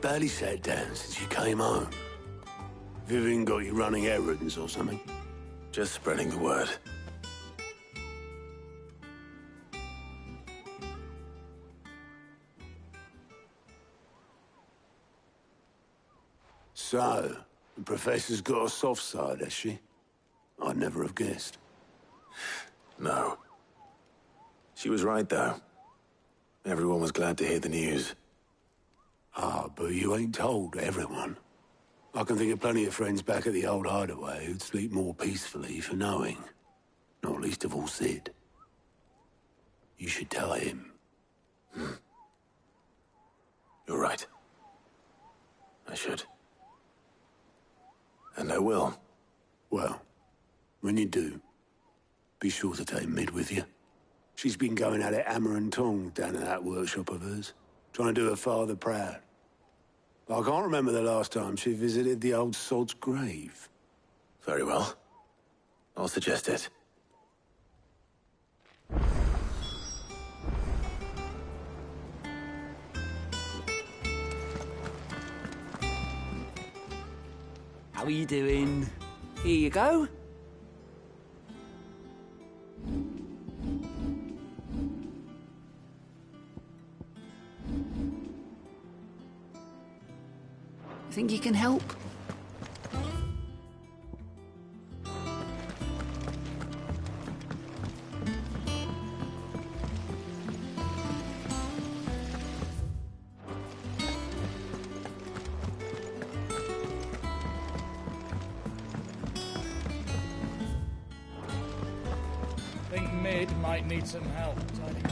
barely sat down since you came home. Vivian got you running errands or something? Just spreading the word. So, the Professor's got a soft side, has she? I'd never have guessed. No. She was right, though. Everyone was glad to hear the news. Ah, but you ain't told everyone. I can think of plenty of friends back at the old hideaway who'd sleep more peacefully for knowing. Not least of all Sid. You should tell him. You're right. I should. And I will. Well, when you do, be sure to take Mid with you. She's been going at it hammer and tongs down at that workshop of hers, trying to do her father proud. I can't remember the last time she visited the old sod's grave. Very well. I'll suggest it. How are you doing? Here you go. Think you can help? Think Mid might need some help tidying up.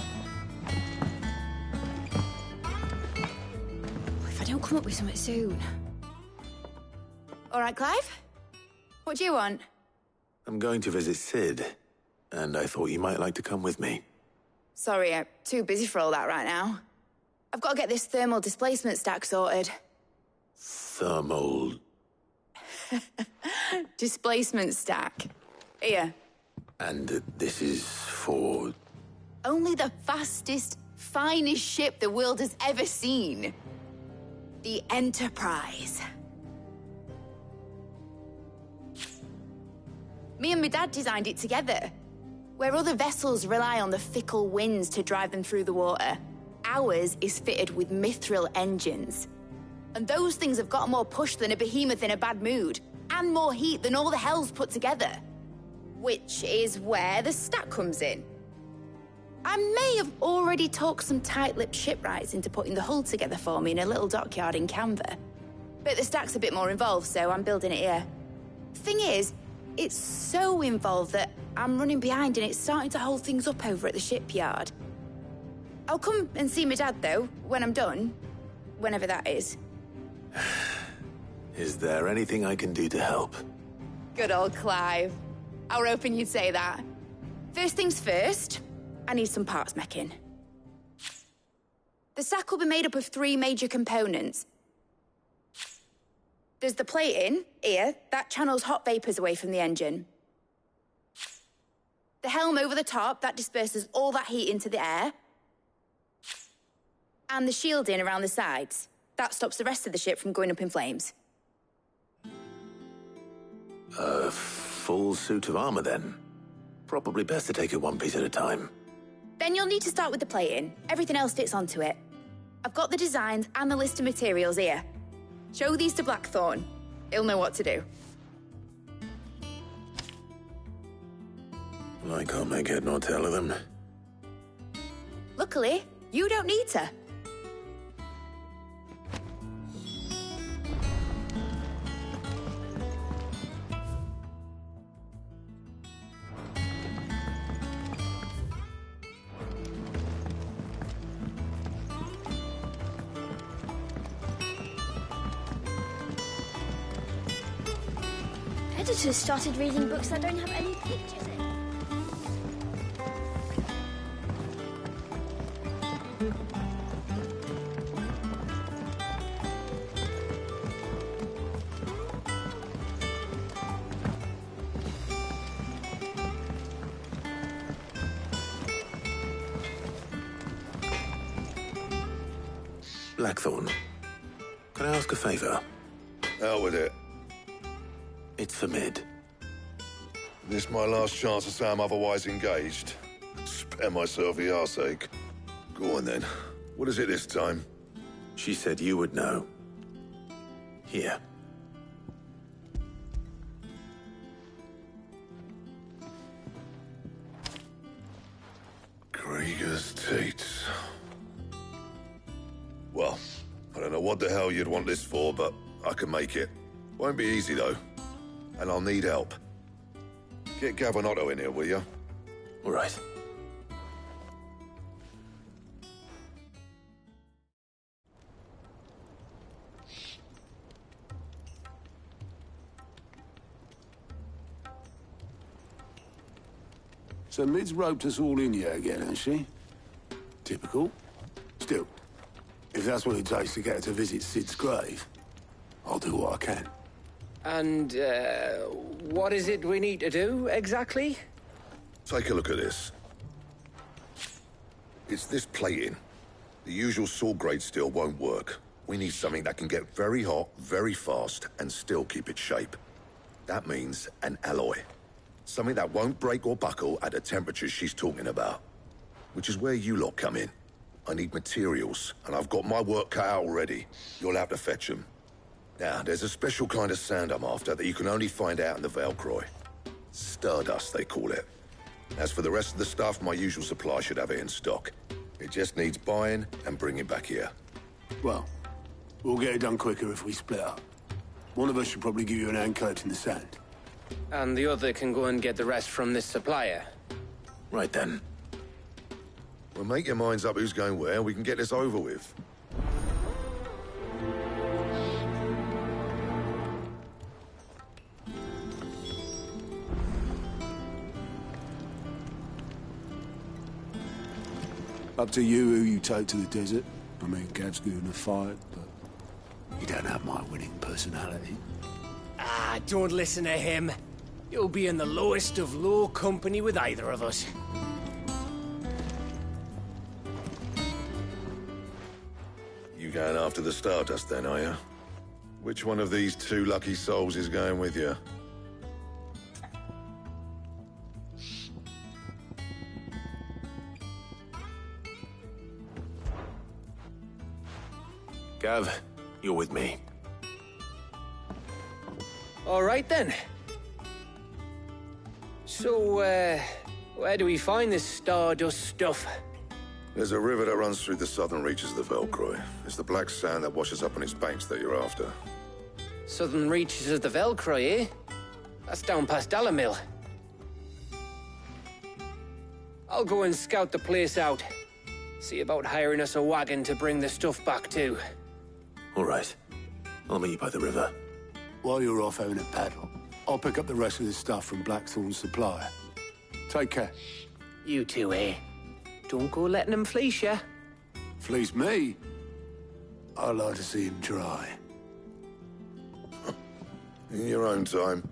If I don't come up with something soon. All right, Clive? What do you want? I'm going to visit Sid, and I thought you might like to come with me. Sorry, I'm too busy for all that right now. I've got to get this thermal displacement stack sorted. Thermal... Displacement stack. Here. And this is for... Only the fastest, finest ship the world has ever seen. The Enterprise. Me and my dad designed it together. Where other vessels rely on the fickle winds to drive them through the water, ours is fitted with mithril engines. And those things have got more push than a behemoth in a bad mood, and more heat than all the hells put together. Which is where the stack comes in. I may have already talked some tight-lipped shipwrights into putting the hull together for me in a little dockyard in Canva. But the stack's a bit more involved, so I'm building it here. Thing is, it's so involved that I'm running behind and it's starting to hold things up over at the shipyard. I'll come and see my dad, though, when I'm done. Whenever that is. Is there anything I can do to help? Good old Clive. I were hoping you'd say that. First things first, I need some parts meching. The stack will be made up of 3 major components. There's the plating, here, that channels hot vapors away from the engine. The helm over the top, that disperses all that heat into the air. And the shielding around the sides. That stops the rest of the ship from going up in flames. A full suit of armor, then? Probably best to take it one piece at a time. Then you'll need to start with the plating. Everything else fits onto it. I've got the designs and the list of materials here. Show these to Blackthorn. He'll know what to do. I can't make head nor tail of them. Luckily, you don't need to. Editors started reading books that don't have any pictures in. Blackthorn, Can I ask a favor? Out with it. It's for Mid. This my last chance to say I'm otherwise engaged. Spare myself the arseache. Go on then. What is it this time? She said you would know. Here. Krieger's teats. Well, I don't know what the hell you'd want this for, but I can make it. Won't be easy, though. And I'll need help. Get Gavin in here, will you? All right. So Mid's roped us all in here again, hasn't she? Typical. Still, if that's what it takes to get her to visit Sid's grave, I'll do what I can. And, what is it we need to do, exactly? Take a look at this. It's this plating. The usual saw grade steel won't work. We need something that can get very hot, very fast, and still keep its shape. That means an alloy. Something that won't break or buckle at the temperatures she's talking about. Which is where you lot come in. I need materials, and I've got my work cut out already. You'll have to fetch them. Now, there's a special kind of sand I'm after that you can only find out in the Velcroy. Stardust, they call it. As for the rest of the stuff, my usual supply should have it in stock. It just needs buying and bringing back here. Well, we'll get it done quicker if we split up. One of us should probably give you an hand coat in the sand. And the other can go and get the rest from this supplier. Right then. Well, make your minds up who's going where, and we can get this over with. Up to you who you take to the desert. I mean, Gav's good in a fight, but you don't have my winning personality. Ah, don't listen to him. You'll be in the lowest of low company with either of us. You going after the Stardust then, are you? Which one of these two lucky souls is going with you? Gav, you're with me. All right, then. So, where do we find this Stardust stuff? There's a river that runs through the southern reaches of the Velcroy. It's the black sand that washes up on its banks that you're after. Southern reaches of the Velcroy, eh? That's down past Dalamil. I'll go and scout the place out. See about hiring us a wagon to bring the stuff back to. All right. I'll meet you by the river. While you're off having a paddle, I'll pick up the rest of the stuff from Blackthorn's supplier. Take care. You two, eh? Don't go letting them fleece ya. Fleece me? I'd like to see him try. In your own time.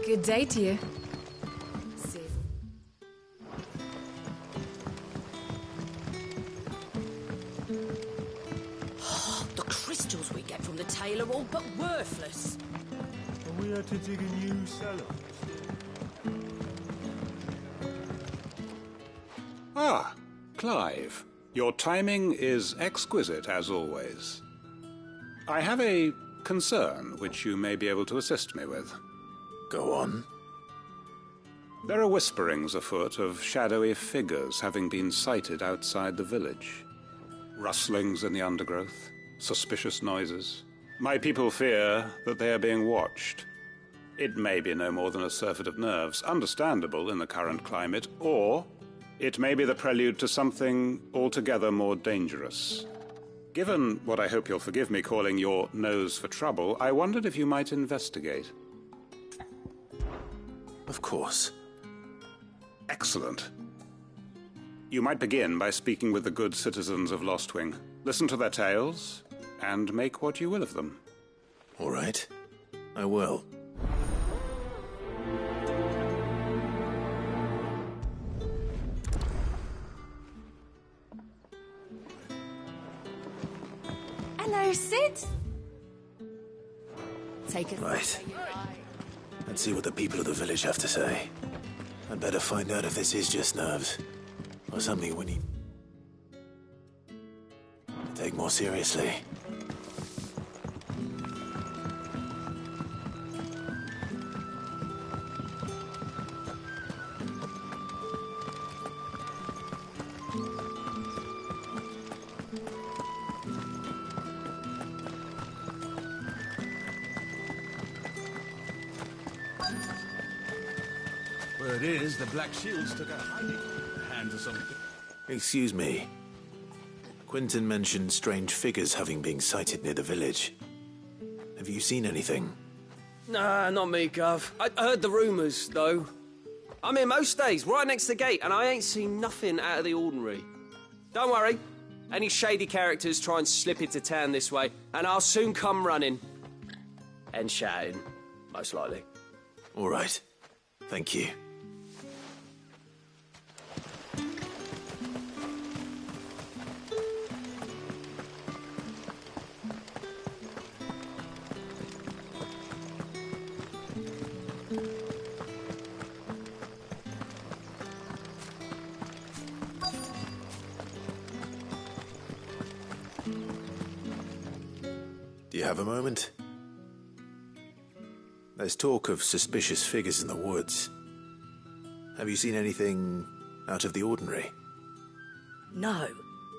Good day to you. The crystals we get from the tail are all but worthless. And we had to dig a new cellar. Ah, Clive. Your timing is exquisite, as always. I have a concern which you may be able to assist me with. Go on. There are whisperings afoot of shadowy figures having been sighted outside the village. Rustlings in the undergrowth, suspicious noises. My people fear that they are being watched. It may be no more than a surfeit of nerves, understandable in the current climate, or it may be the prelude to something altogether more dangerous. Given what I hope you'll forgive me calling your nose for trouble, I wondered if you might investigate. Of course. Excellent. You might begin by speaking with the good citizens of Lostwing. Listen to their tales, and make what you will of them. All right. I will. Hello, Sid. Take it. Right. Let's see what the people of the village have to say. I'd better find out if this is just nerves, or something we need to take more seriously. Word is, the Black Shields took a hiding in the hands of some... Excuse me. Quinton mentioned strange figures having been sighted near the village. Have you seen anything? Nah, not me, Gov. I heard the rumours, though. I'm here most days, right next to the gate, and I ain't seen nothing out of the ordinary. Don't worry. Any shady characters try and slip into town this way, and I'll soon come running. And shouting, most likely. All right. Thank you. Do you have a moment? There's talk of suspicious figures in the woods. Have you seen anything out of the ordinary? No,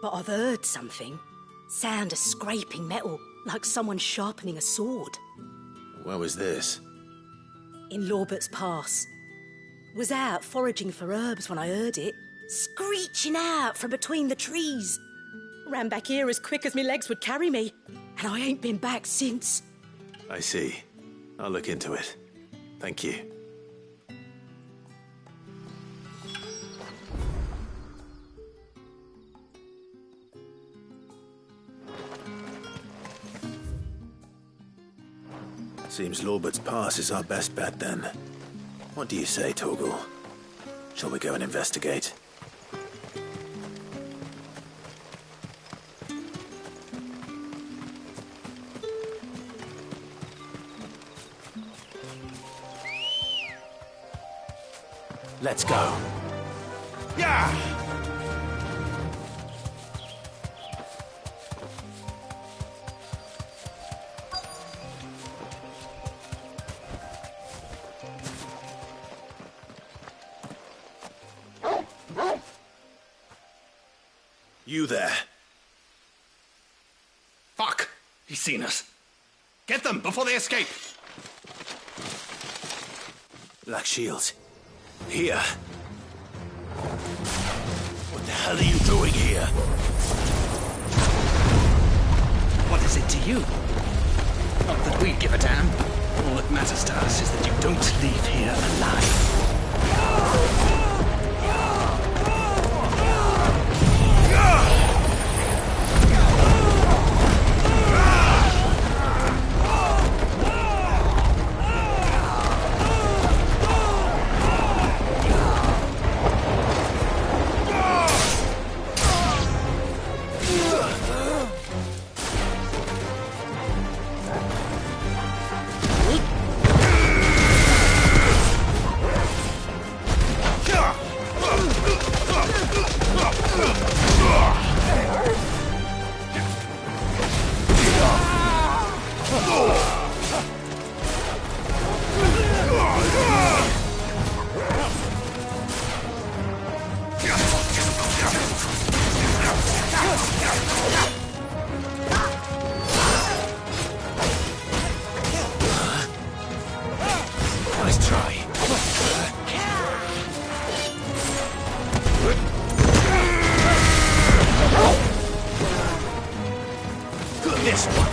but I've heard something. Sound of scraping metal, like someone sharpening a sword. Where was this? In Lorbert's Pass. Was out foraging for herbs when I heard it, screeching out from between the trees. Ran back here as quick as my legs would carry me, and I ain't been back since. I see. I'll look into it. Thank you. Seems Lorbert's Pass is our best bet, then. What do you say, Torgal? Shall we go and investigate? Let's go. Yeah! You there. Fuck! He's seen us. Get them before they escape! Black Shields. Here. What the hell are you doing here? What is it to you? Not that we give a damn. All that matters to us is that you don't leave here alive. This one!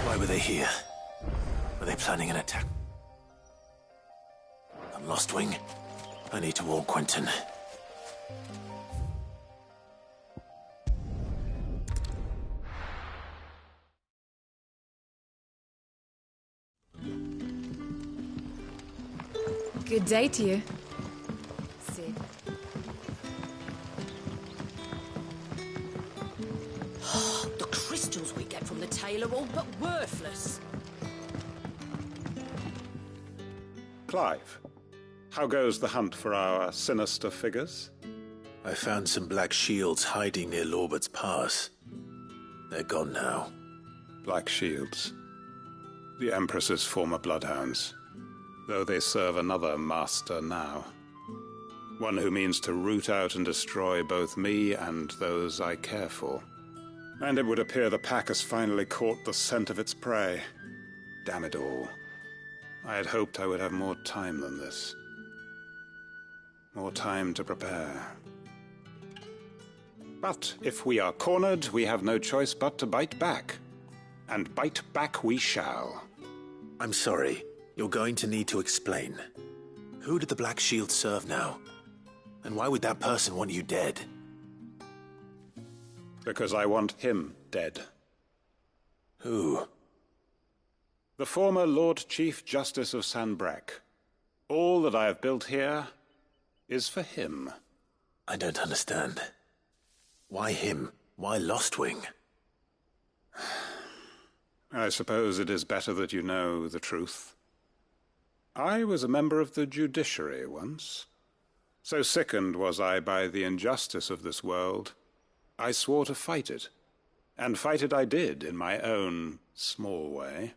Why were they here? Were they planning an attack? I'm Lost Wing. I need to warn Quentin. Good day to you. Sid. The crystals we get from the tail are all but worthless. Clive, how goes the hunt for our sinister figures? I found some black shields hiding near Lorbert's Pass. They're gone now. Black shields. The Empress's former bloodhounds. Though they serve another master now. One who means to root out and destroy both me and those I care for. And it would appear the pack has finally caught the scent of its prey. Damn it all. I had hoped I would have more time than this. More time to prepare. But if we are cornered, we have no choice but to bite back. And bite back we shall. I'm sorry. You're going to need to explain. Who did the Black Shield serve now? And why would that person want you dead? Because I want him dead. Who? The former Lord Chief Justice of Sanbreque. All that I have built here is for him. I don't understand. Why him? Why Lost Wing? I suppose it is better that you know the truth. I was a member of the judiciary once. So sickened was I by the injustice of this world, I swore to fight it. And fight it I did, in my own small way.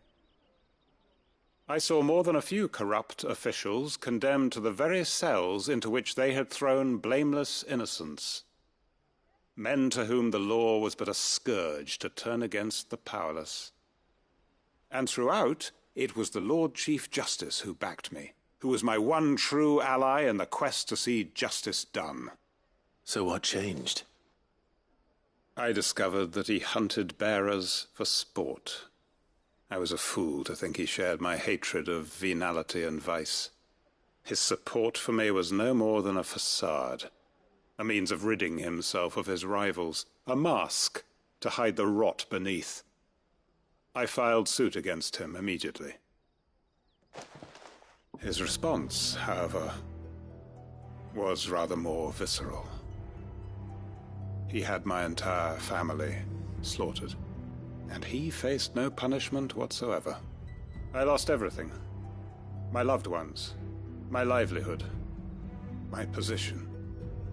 I saw more than a few corrupt officials condemned to the very cells into which they had thrown blameless innocents. Men to whom the law was but a scourge to turn against the powerless. And throughout, it was the Lord Chief Justice who backed me, who was my one true ally in the quest to see justice done. So what changed? I discovered that he hunted bearers for sport. I was a fool to think he shared my hatred of venality and vice. His support for me was no more than a facade, a means of ridding himself of his rivals, a mask to hide the rot beneath. I filed suit against him immediately. His response, however, was rather more visceral. He had my entire family slaughtered, and he faced no punishment whatsoever. I lost everything. My loved ones, my livelihood, my position,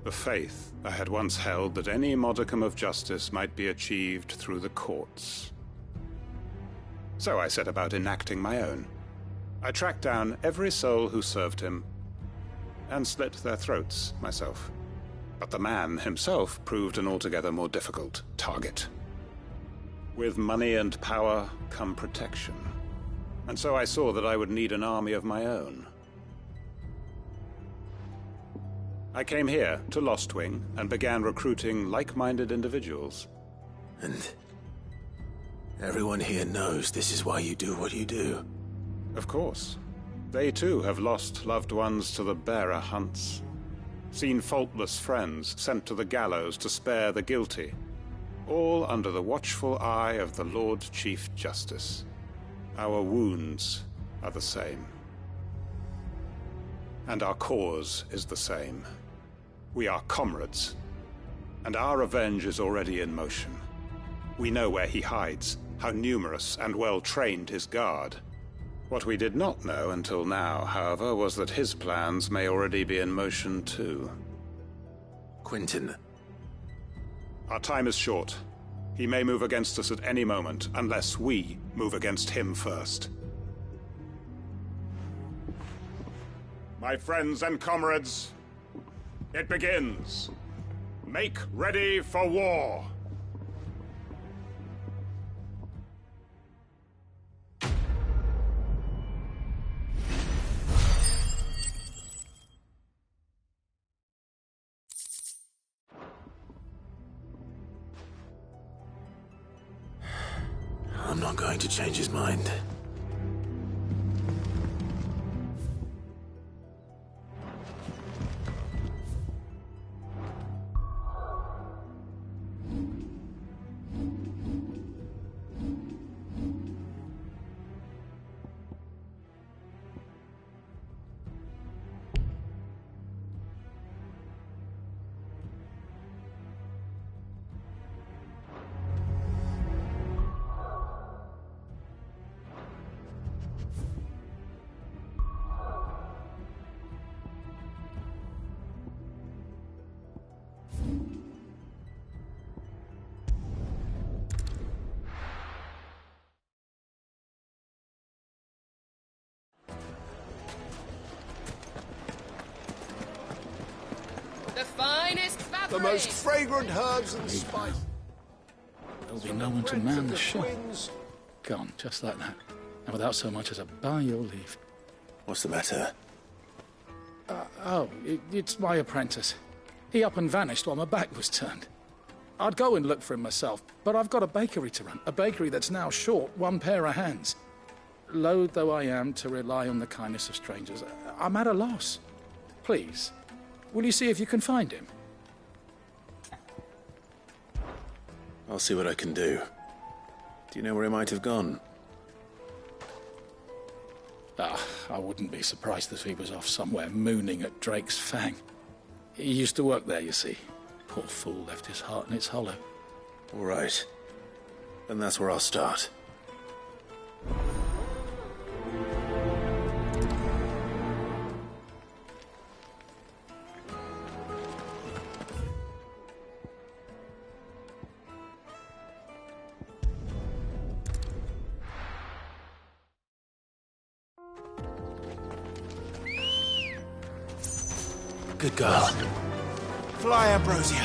the faith I had once held that any modicum of justice might be achieved through the courts. So I set about enacting my own. I tracked down every soul who served him, and slit their throats myself. But the man himself proved an altogether more difficult target. With money and power come protection, and so I saw that I would need an army of my own. I came here to Lost Wing and began recruiting like-minded individuals. And everyone here knows this is why you do what you do. Of course. They too have lost loved ones to the bearer hunts. Seen faultless friends sent to the gallows to spare the guilty. All under the watchful eye of the Lord Chief Justice. Our wounds are the same. And our cause is the same. We are comrades. And our revenge is already in motion. We know where he hides, how numerous and well-trained his guard. What we did not know until now, however, was that his plans may already be in motion too. Quentin. Our time is short. He may move against us at any moment, unless we move against him first. My friends and comrades, it begins. Make ready for war. I'm not going to change his mind. The finest fabric! The most fragrant herbs and spices. There'll be no one to man the shop. Gone, just like that. And without so much as a by your leave. What's the matter? It's my apprentice. He up and vanished while my back was turned. I'd go and look for him myself, but I've got a bakery to run. A bakery that's now short one pair of hands. Loath though I am to rely on the kindness of strangers, I'm at a loss. Please, will you see if you can find him? I'll see what I can do. Do you know where he might have gone? I wouldn't be surprised if he was off somewhere mooning at Drake's Fang. He used to work there, you see. Poor fool left his heart in its hollow. All right. Then that's where I'll start. Good girl. Fly, Ambrosia.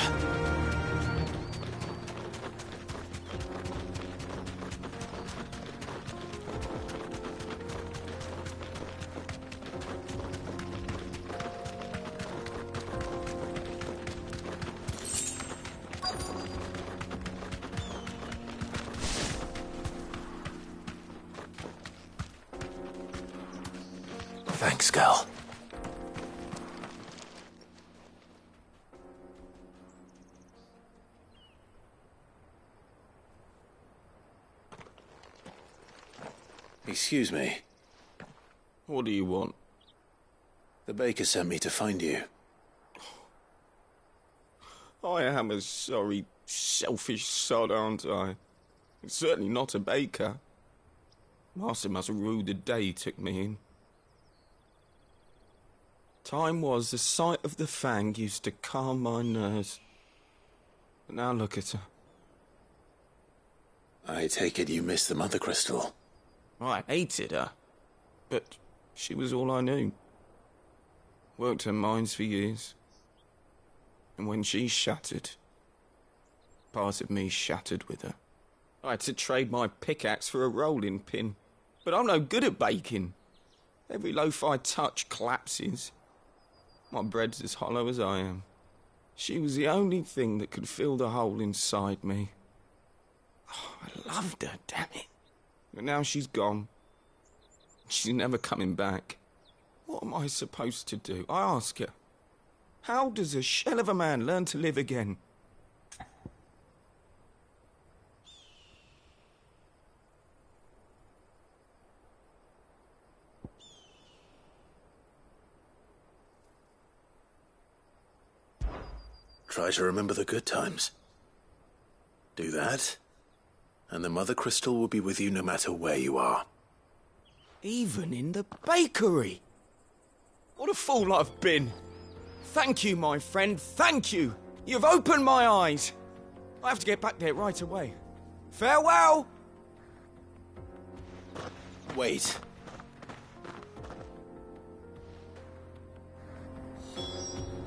Thanks, girl. Excuse me. What do you want? The baker sent me to find you. I am a sorry, selfish sod, aren't I? Certainly not a baker. Master must rue the day he took me in. Time was the sight of the Fang used to calm my nerves. But now look at her. I take it you missed the Mother Crystal. I hated her, but she was all I knew. Worked her mines for years. And when she shattered, part of me shattered with her. I had to trade my pickaxe for a rolling pin, but I'm no good at baking. Every loaf I touch collapses. My bread's as hollow as I am. She was the only thing that could fill the hole inside me. Oh, I loved her, damn it. But now she's gone. She's never coming back. What am I supposed to do? I ask her. How does a shell of a man learn to live again? Try to remember the good times. Do that, and the Mother Crystal will be with you no matter where you are. Even in the bakery. What a fool I've been. Thank you, my friend, thank you. You've opened my eyes. I have to get back there right away. Farewell! Wait.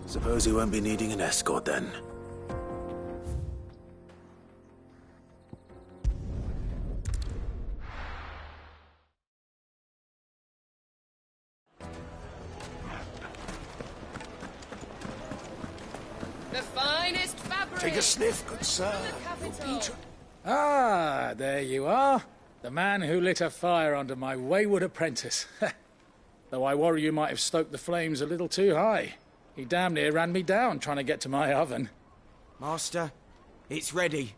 Suppose he won't be needing an escort then. The finest fabric! Take a sniff, good sir. Ah, there you are. The man who lit a fire under my wayward apprentice. Though I worry you might have stoked the flames a little too high. He damn near ran me down trying to get to my oven. Master, it's ready.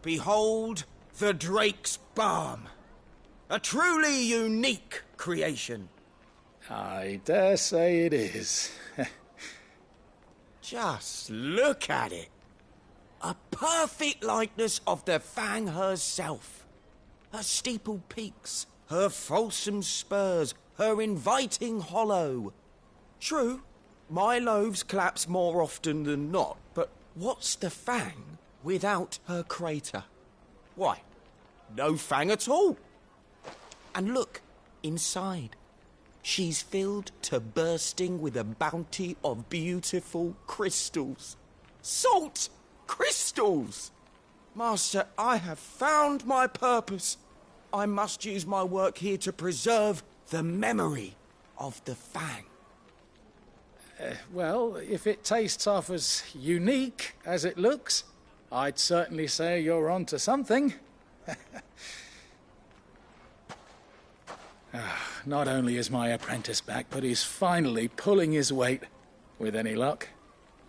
Behold the Drake's Balm. A truly unique creation. I dare say it is. Just look at it. A perfect likeness of the Fang herself. Her steepled peaks, her fulsome spurs, her inviting hollow. True, my loaves collapse more often than not, but what's the Fang without her crater? Why, no Fang at all. And look, inside. She's filled to bursting with a bounty of beautiful crystals. Salt crystals! Master, I have found my purpose. I must use my work here to preserve the memory of the Fang. Well, if it tastes half as unique as it looks, I'd certainly say you're onto something. Not only is my apprentice back, but he's finally pulling his weight. With any luck,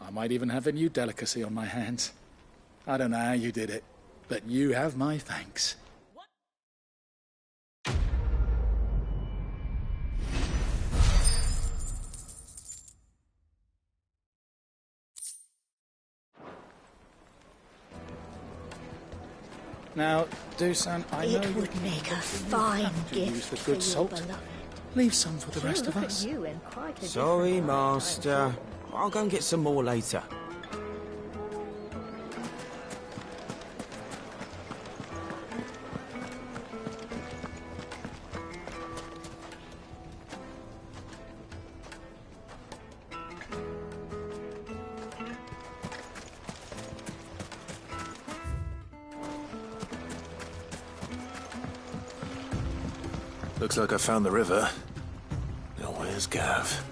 I might even have a new delicacy on my hands. I don't know how you did it, but you have my thanks. Now, Dusan, I know it would make a fine gift use the for good your salt. beloved. Leave some for the rest of Look us. at you in quite a Sorry, different light, Master. I'll go and get some more later. Looks like I found the river. Now where's Gav?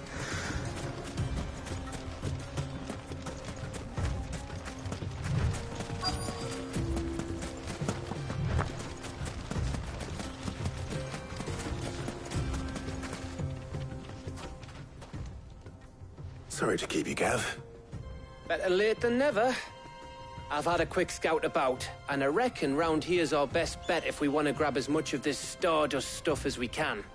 Sorry to keep you, Gav. Better late than never. I've had a quick scout about, and I reckon round here's our best bet if we want to grab as much of this Stardust stuff as we can.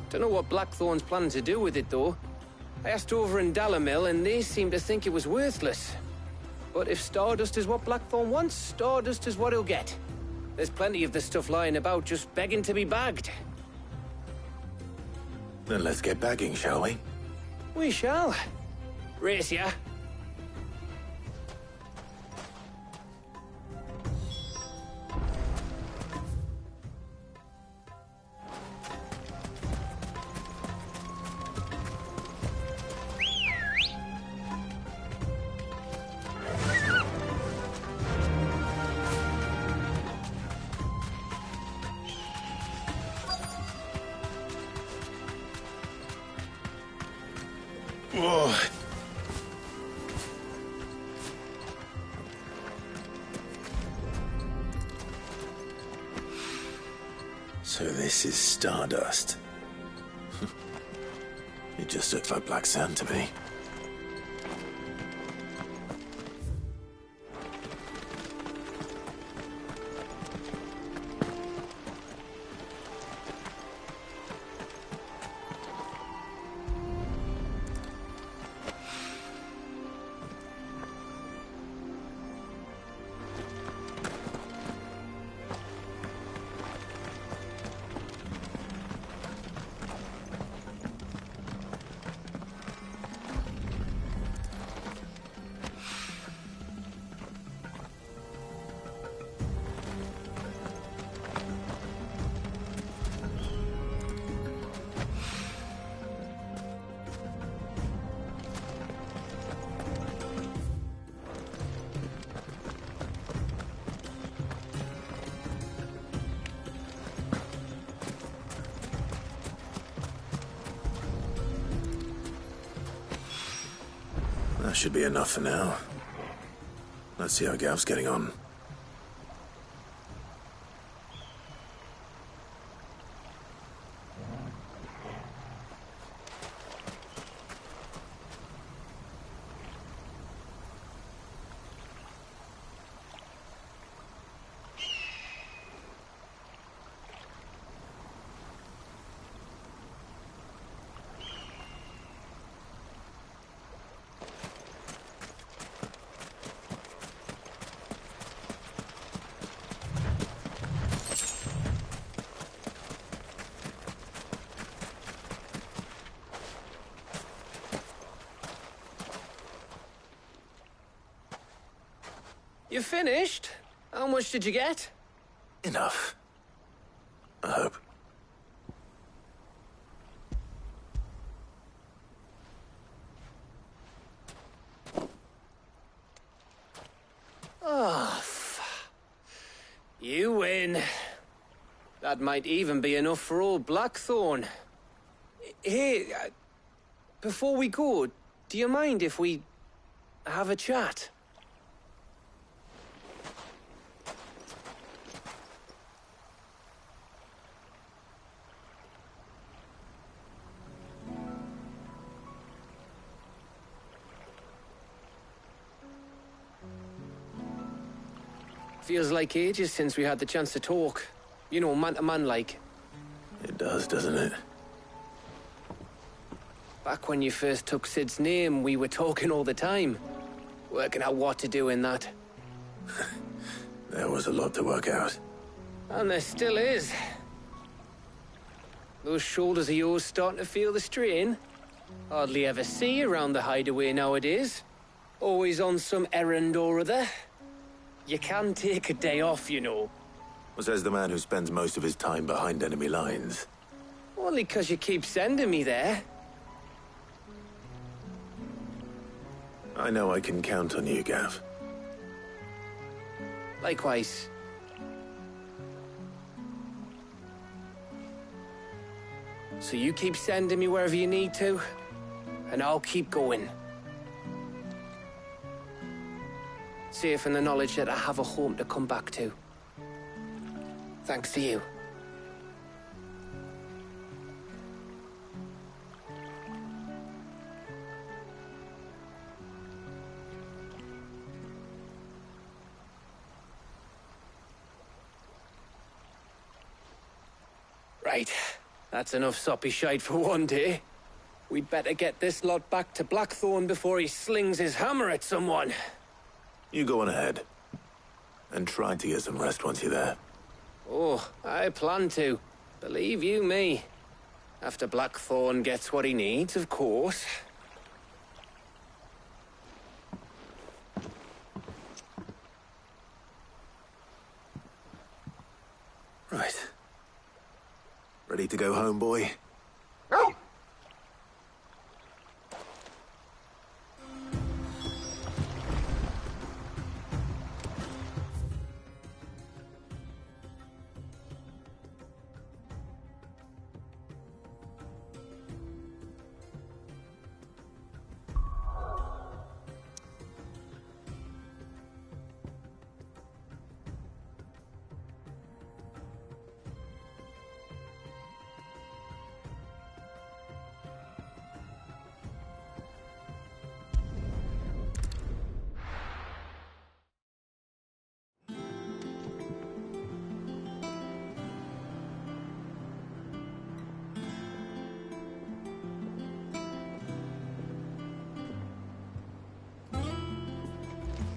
Don't know what Blackthorn's planning to do with it, though. I asked over in Dalamil, and they seem to think it was worthless. But if Stardust is what Blackthorn wants, Stardust is what he'll get. There's plenty of this stuff lying about, just begging to be bagged. Then let's get bagging, shall we? We shall. Race ya. Whoa. So this is Stardust. It just looks like black sand to me. That should be enough for now. Let's see how Gav's getting on. You finished? How much did you get? Enough. I hope. Oh, you win. That might even be enough for old Blackthorn. Hey, before we go, do you mind if we have a chat? Feels like ages since we had the chance to talk. You know, man to man like. It does, doesn't it? Back when you first took Sid's name, we were talking all the time. Working out what to do in that. There was a lot to work out. And there still is. Those shoulders of yours starting to feel the strain. Hardly ever see you around the hideaway nowadays. Always on some errand or other. You can take a day off, you know. Says the man who spends most of his time behind enemy lines. Only 'cause you keep sending me there. I know I can count on you, Gav. Likewise. So you keep sending me wherever you need to, and I'll keep going. Safe in the knowledge that I have a home to come back to. Thanks to you. Right. That's enough soppy shite for one day. We'd better get this lot back to Blackthorn before he slings his hammer at someone. You go on ahead. And try to get some rest once you're there. Oh, I plan to. Believe you me. After Blackthorn gets what he needs, of course. Right. Ready to go home, boy?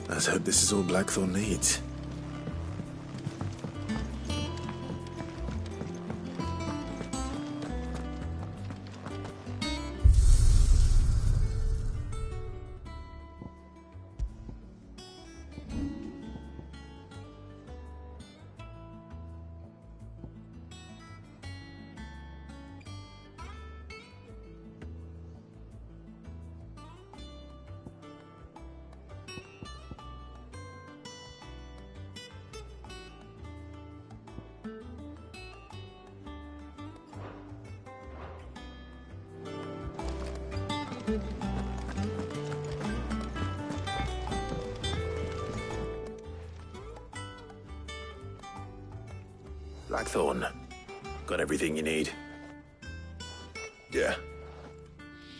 Let's hope this is all Blackthorn needs. Blackthorn, got everything you need? Yeah.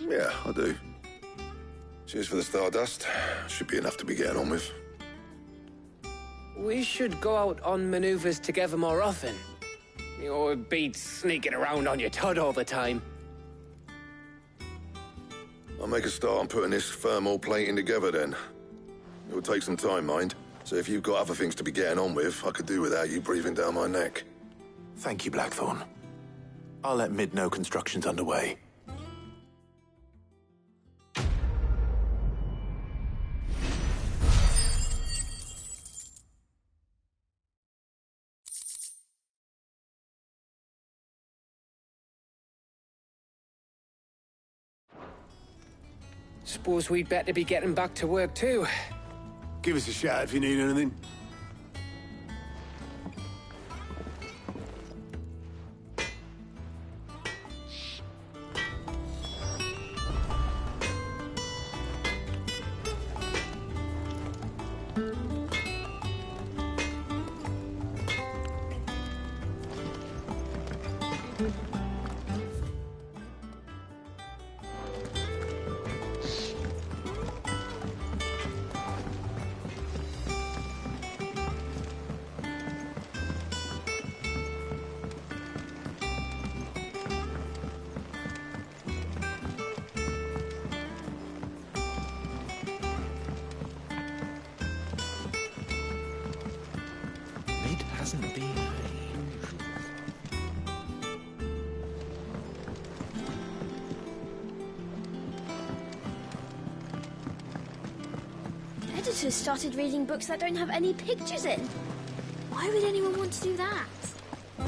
Yeah, I do. Cheers for the Stardust. Should be enough to be getting on with. We should go out on maneuvers together more often. You know, it beats sneaking around on your Todd all the time. I'll make a start on putting this thermal plating together then. It'll take some time, mind. So if you've got other things to be getting on with, I could do without you breathing down my neck. Thank you, Blackthorn. I'll let Mid know construction's underway. Suppose we'd better be getting back to work too. Give us a shout if you need anything. Mid hasn't been usual. Editors started reading books that don't have any pictures in. Why would anyone want to do that? I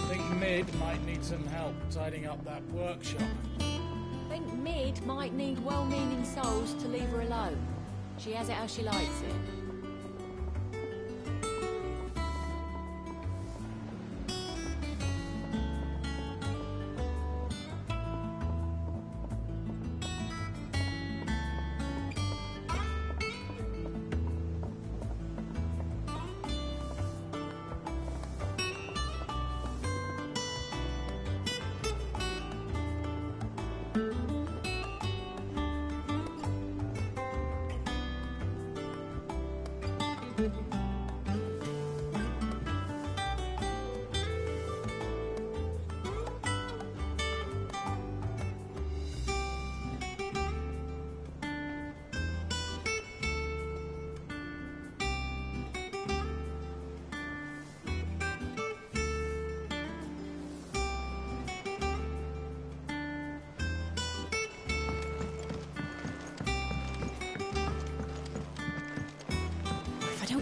think Mid might need some help tidying up that workshop. Think Mid might need well-meaning souls to leave her alone. She has it how she likes it.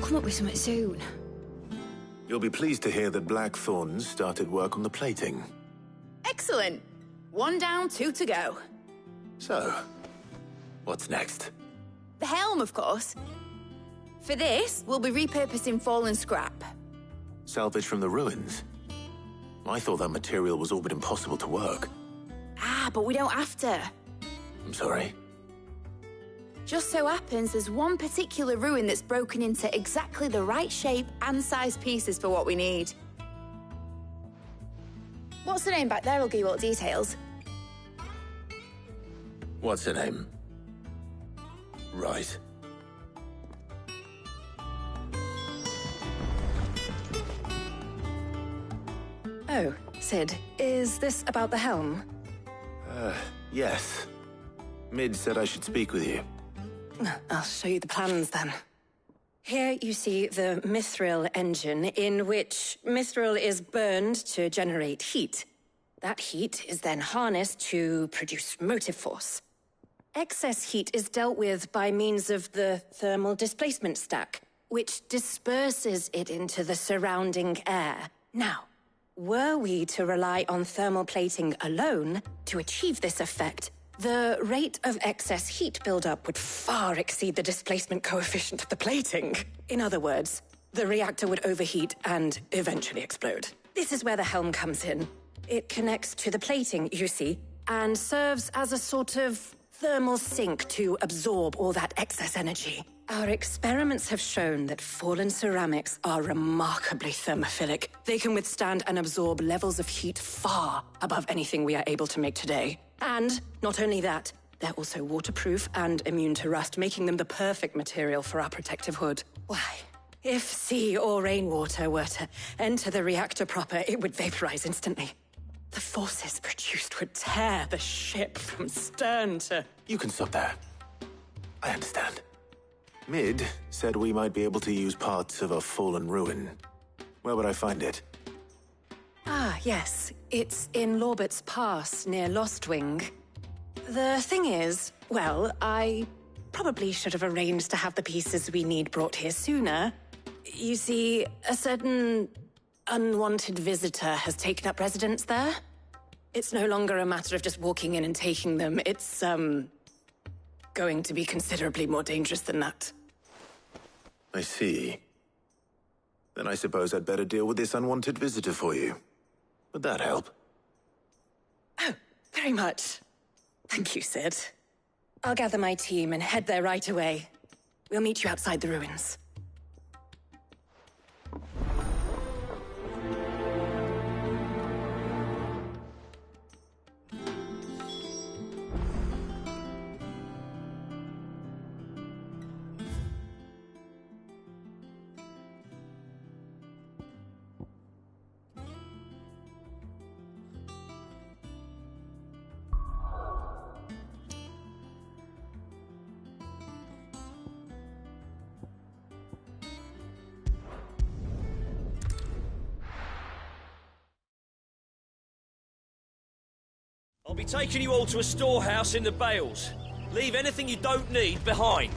Come up with something soon. You'll be pleased to hear that Blackthorn's started work on the plating. Excellent. 1 down, 2 to go. So, what's next? The helm, of course. For this, we'll be repurposing fallen scrap. Salvage from the ruins? I thought that material was all but impossible to work. Ah, but we don't have to. I'm sorry. Just so happens there's one particular ruin that's broken into exactly the right shape and size pieces for what we need. What's the name back there? I'll give you all the details. What's her name? Right. Oh, Sid, is this about the helm? Yes. Mid said I should speak with you. I'll show you the plans then. Here you see the mithril engine, in which mithril is burned to generate heat. That heat is then harnessed to produce motive force. Excess heat is dealt with by means of the thermal displacement stack, which disperses it into the surrounding air. Now, were we to rely on thermal plating alone to achieve this effect, the rate of excess heat buildup would far exceed the displacement coefficient of the plating. In other words, the reactor would overheat and eventually explode. This is where the helm comes in. It connects to the plating, you see, and serves as a sort of thermal sink to absorb all that excess energy. Our experiments have shown that fallen ceramics are remarkably thermophilic. They can withstand and absorb levels of heat far above anything we are able to make today. And not only that, they're also waterproof and immune to rust, making them the perfect material for our protective hood. Why, if sea or rainwater were to enter the reactor proper, it would vaporize instantly. The forces produced would tear the ship from stern to... You can stop there. I understand. Mid said we might be able to use parts of a fallen ruin. Where would I find it? Ah, yes. It's in Lorbert's Pass, near Lostwing. The thing is, well, I probably should have arranged to have the pieces we need brought here sooner. You see, a certain unwanted visitor has taken up residence there. It's no longer a matter of just walking in and taking them. It's, going to be considerably more dangerous than that. I see. Then I suppose I'd better deal with this unwanted visitor for you. Would that help? Oh, very much. Thank you, Sid. I'll gather my team and head there right away. We'll meet you outside the ruins. I'll be taking you all to a storehouse in the Bales. Leave anything you don't need behind.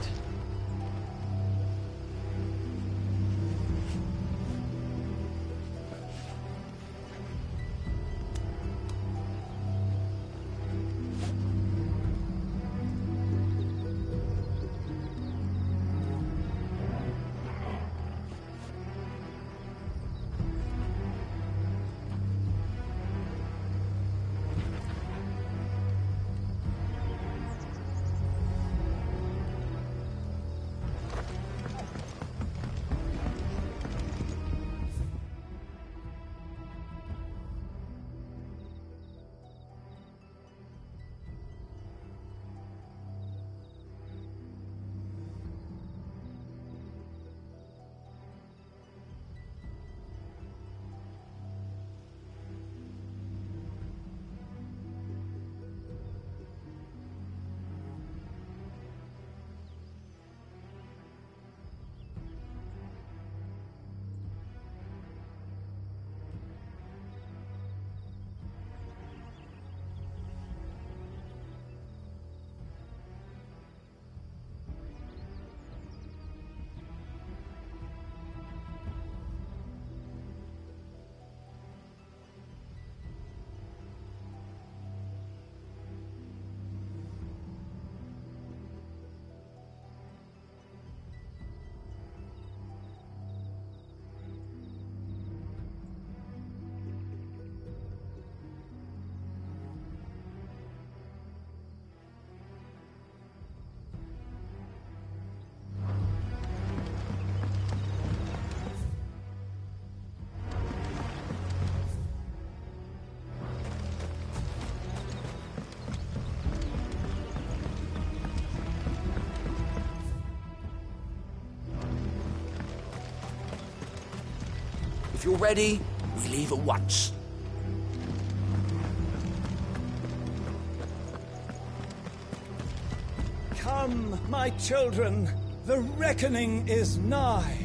If you're ready, we leave at once. Come, my children, the reckoning is nigh.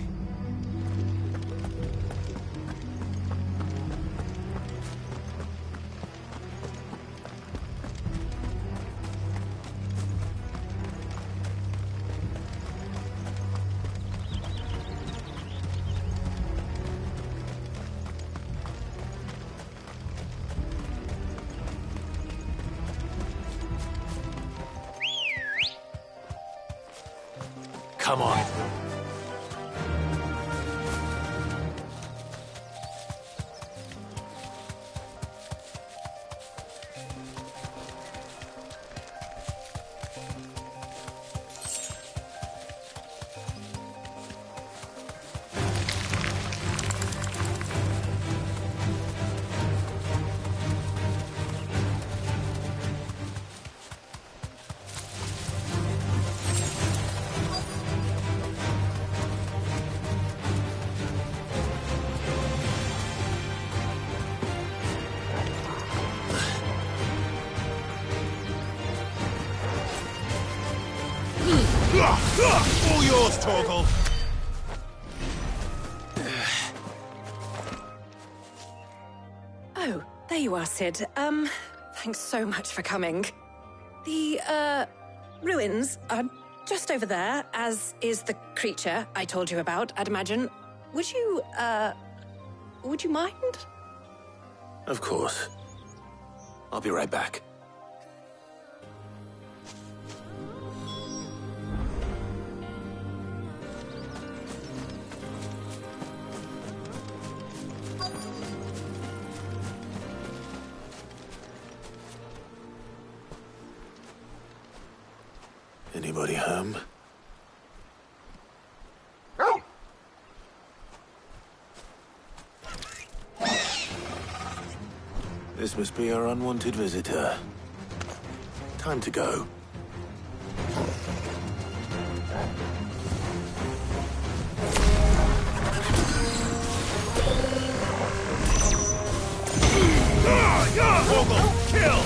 Come on. All yours, Torgal. Oh, there you are, Sid. Thanks so much for coming. The, ruins are just over there, as is the creature I told you about, I'd imagine. Would you mind? Of course. I'll be right back. Anybody home? This must be our unwanted visitor. Time to go. Vogel, kill!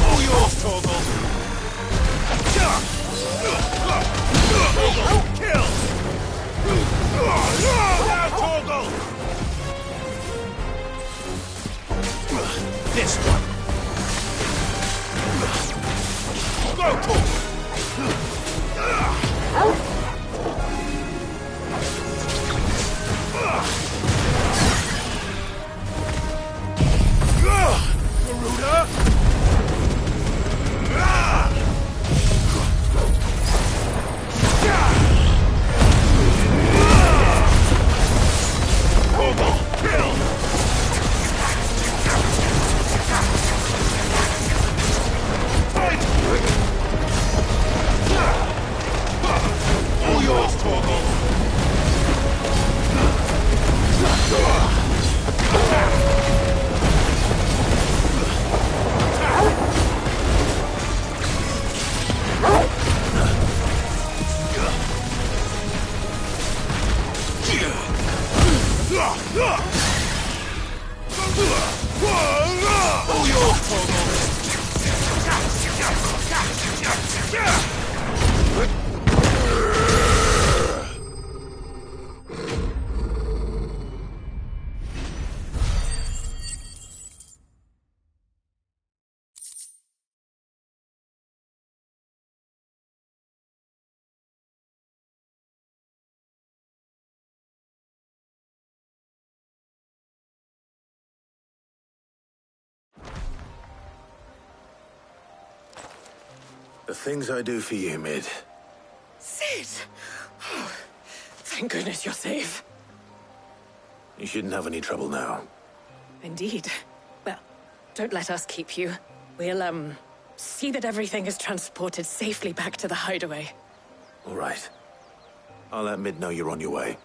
All yours, Torgal! Torgal, kill! Now, Torgal! This one! Go, Torgal! Garuda! Torgal, kill! All yours, Torgal! All yours, Torgal! The things I do for you, Mid. Sid! Oh, thank goodness you're safe. You shouldn't have any trouble now. Indeed. Well, don't let us keep you. We'll, see that everything is transported safely back to the hideaway. All right. I'll let Mid know you're on your way.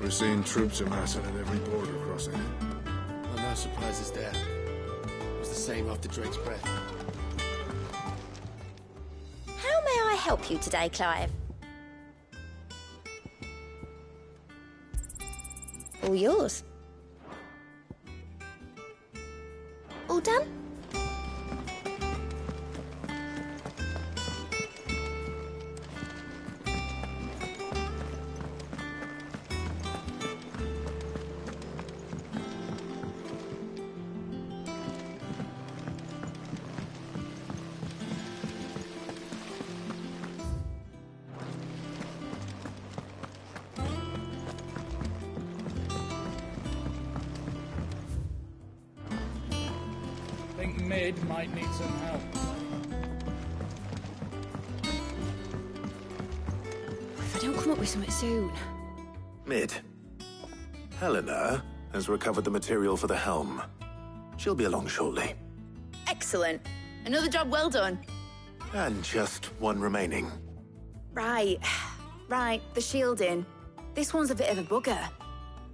We're seeing troops amassing at every border crossing. Well, no surprises there. It was the same after Drake's breath. How may I help you today, Clive? All yours. All done? Think Mid might need some help. If I don't come up with something soon. Mid. Helena has recovered the material for the helm. She'll be along shortly. Excellent. Another job well done. And just one remaining. Right. Right, the shielding. This one's a bit of a bugger.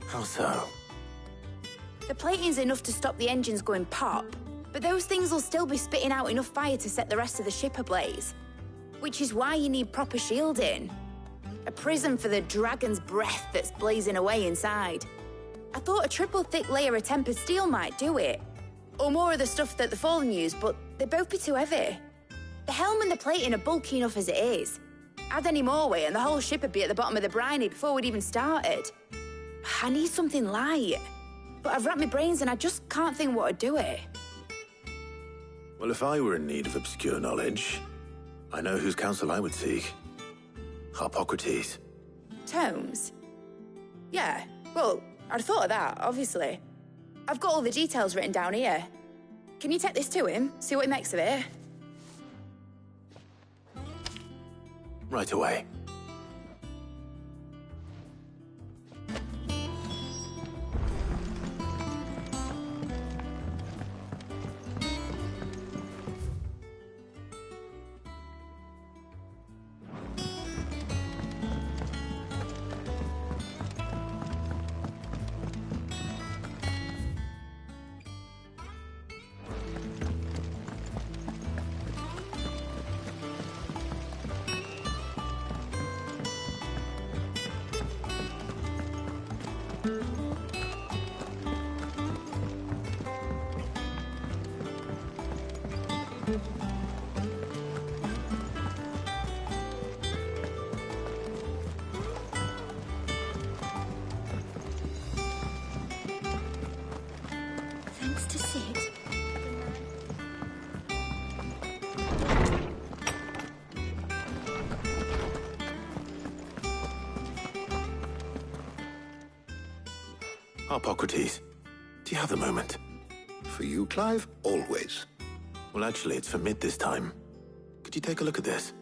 How so? The plating's enough to stop the engines going pop, but those things will still be spitting out enough fire to set the rest of the ship ablaze. Which is why you need proper shielding. A prison for the dragon's breath that's blazing away inside. I thought a triple thick layer of tempered steel might do it. Or more of the stuff that the Fallen use, but they'd both be too heavy. The helm and the plating are bulky enough as it is. Add any more weight and the whole ship would be at the bottom of the briny before we'd even started. I need something light. But I've racked my brains and I just can't think what would do it. Well, if I were in need of obscure knowledge, I know whose counsel I would seek. Harpocrates. Tomes? Yeah, well, I'd thought of that, obviously. I've got all the details written down here. Can you take this to him, see what he makes of it? Right away. Thanks to Sid. Harpocrates, do you have a moment? For you, Clive? Always. Well, actually, it's for Mid this time. Could you take a look at this?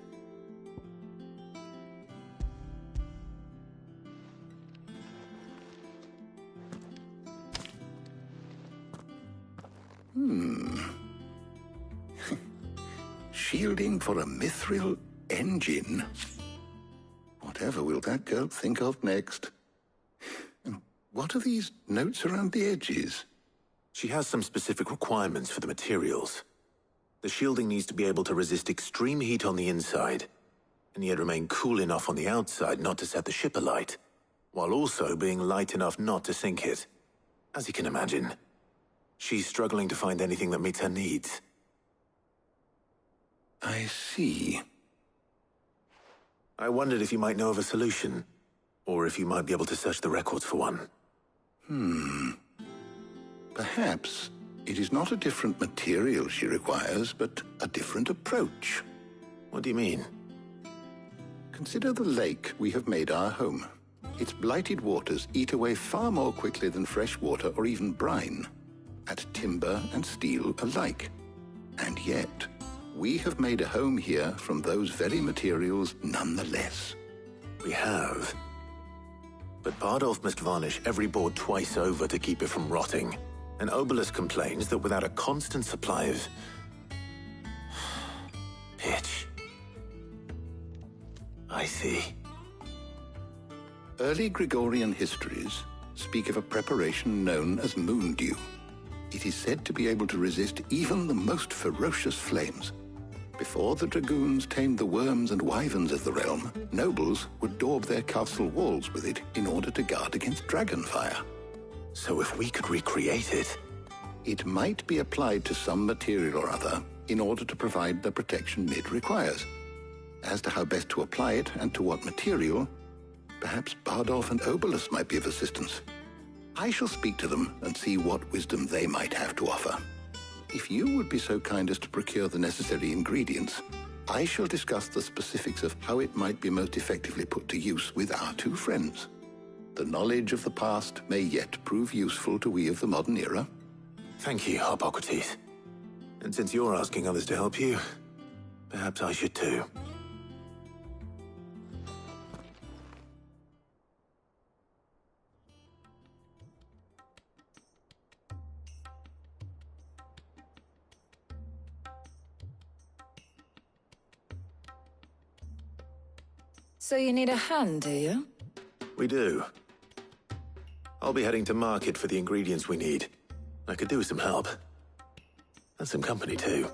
Shielding for a mithril engine. Whatever will that girl think of next? And what are these notes around the edges? She has some specific requirements for the materials. The shielding needs to be able to resist extreme heat on the inside, and yet remain cool enough on the outside not to set the ship alight, while also being light enough not to sink it. As you can imagine, she's struggling to find anything that meets her needs. I see. I wondered if you might know of a solution, or if you might be able to search the records for one. Perhaps it is not a different material she requires, but a different approach. What do you mean? Consider the lake we have made our home. Its blighted waters eat away far more quickly than fresh water or even brine, at timber and steel alike. And yet, we have made a home here from those very materials nonetheless. We have. But Bardolph must varnish every board twice over to keep it from rotting. And Obelus complains that without a constant supply of pitch. I see. Early Gregorian histories speak of a preparation known as moon dew. It is said to be able to resist even the most ferocious flames. Before the dragoons tamed the worms and wyverns of the realm, nobles would daub their castle walls with it in order to guard against dragon fire. So if we could recreate it... It might be applied to some material or other in order to provide the protection Mid requires. As to how best to apply it and to what material, perhaps Bardolph and Obolus might be of assistance. I shall speak to them and see what wisdom they might have to offer. If you would be so kind as to procure the necessary ingredients, I shall discuss the specifics of how it might be most effectively put to use with our two friends. The knowledge of the past may yet prove useful to we of the modern era. Thank you, Hippocrates. And since you're asking others to help you, perhaps I should too. So you need a hand, do you? We do. I'll be heading to market for the ingredients we need. I could do with some help. And some company, too.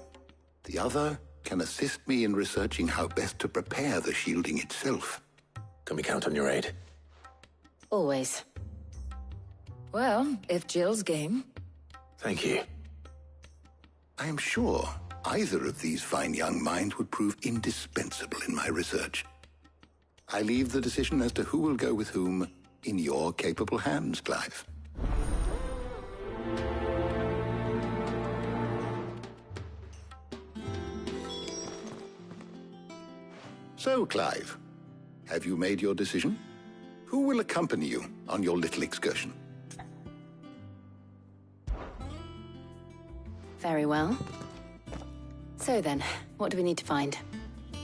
The other can assist me in researching how best to prepare the shielding itself. Can we count on your aid? Always. Well, if Jill's game. Thank you. I am sure either of these fine young minds would prove indispensable in my research. I leave the decision as to who will go with whom in your capable hands, Clive. So, Clive, have you made your decision? Who will accompany you on your little excursion? Very well. So then, what do we need to find?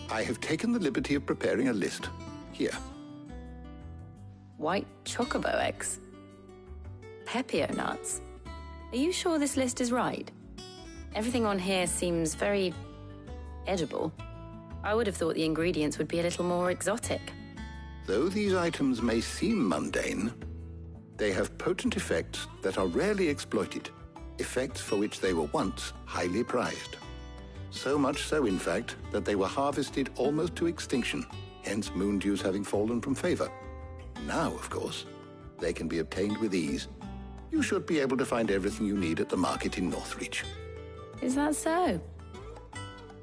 I have taken the liberty of preparing a list. Here. White chocobo eggs? Pepio nuts? Are you sure this list is right? Everything on here seems very edible. I would have thought the ingredients would be a little more exotic. Though these items may seem mundane, they have potent effects that are rarely exploited, effects for which they were once highly prized. So much so, in fact, that they were harvested almost to extinction, hence moon dews having fallen from favor. Now, of course, they can be obtained with ease. You should be able to find everything you need at the market in Northreach. Is that so?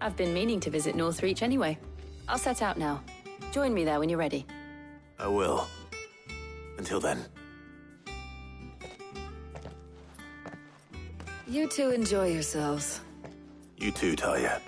I've been meaning to visit Northreach anyway. I'll set out now. Join me there when you're ready. I will. Until then. You two enjoy yourselves. You too, Talia.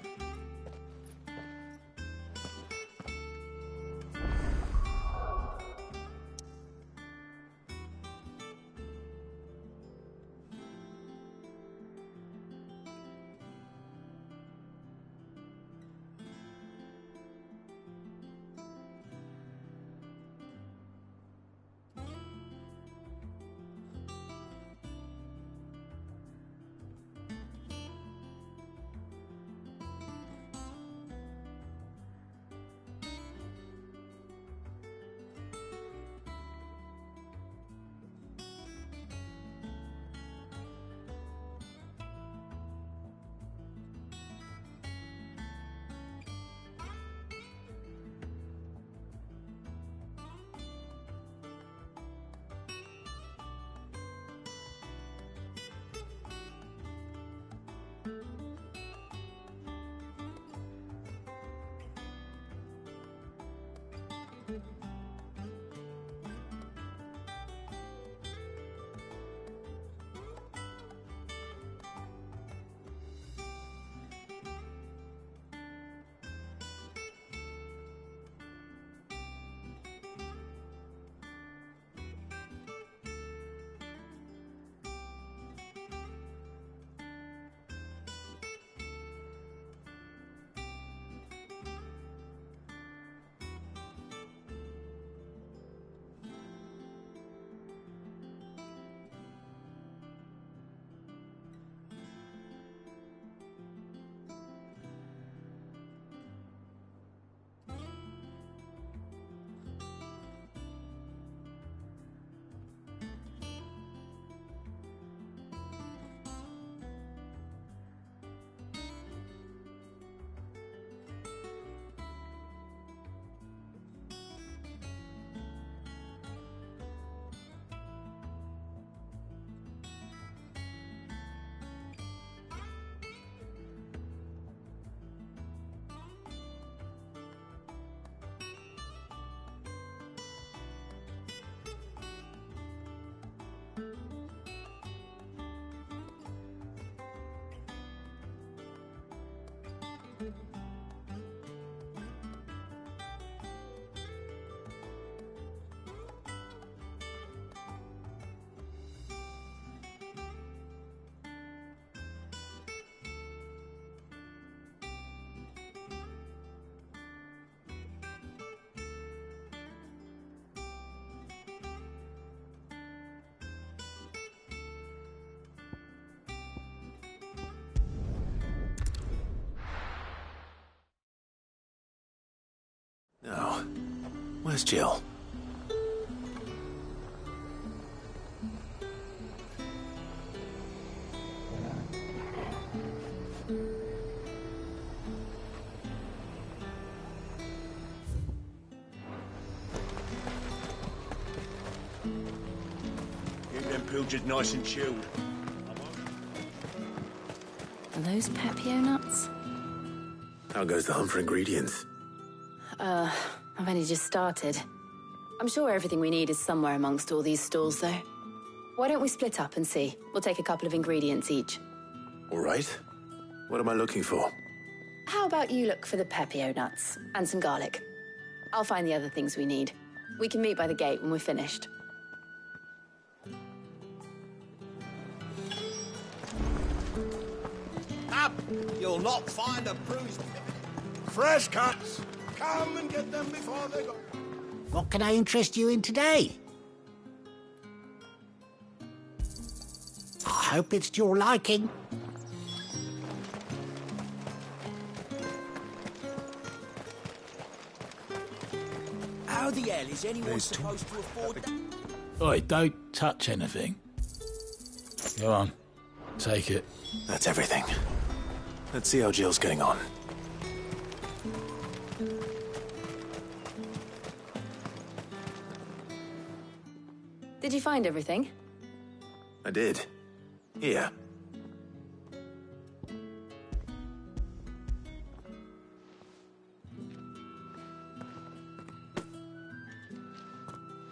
Now, where's Jill? Keep them pilchards nice and chilled. Are those Pepio nuts? How goes the hunt for ingredients? I've only just started. I'm sure everything we need is somewhere amongst all these stalls, though. Why don't we split up and see? We'll take a couple of ingredients each. All right. What am I looking for? How about you look for the Pepio nuts and some garlic? I'll find the other things we need. We can meet by the gate when we're finished. Up! You'll not find a bruised... Fresh cuts! Come and get them before they go. What can I interest you in today? I hope it's to your liking. How the hell is anyone supposed to afford that? Oi, don't touch anything. Go on. Take it. That's everything. Let's see how Jill's getting on. Did you find everything? I did. Here.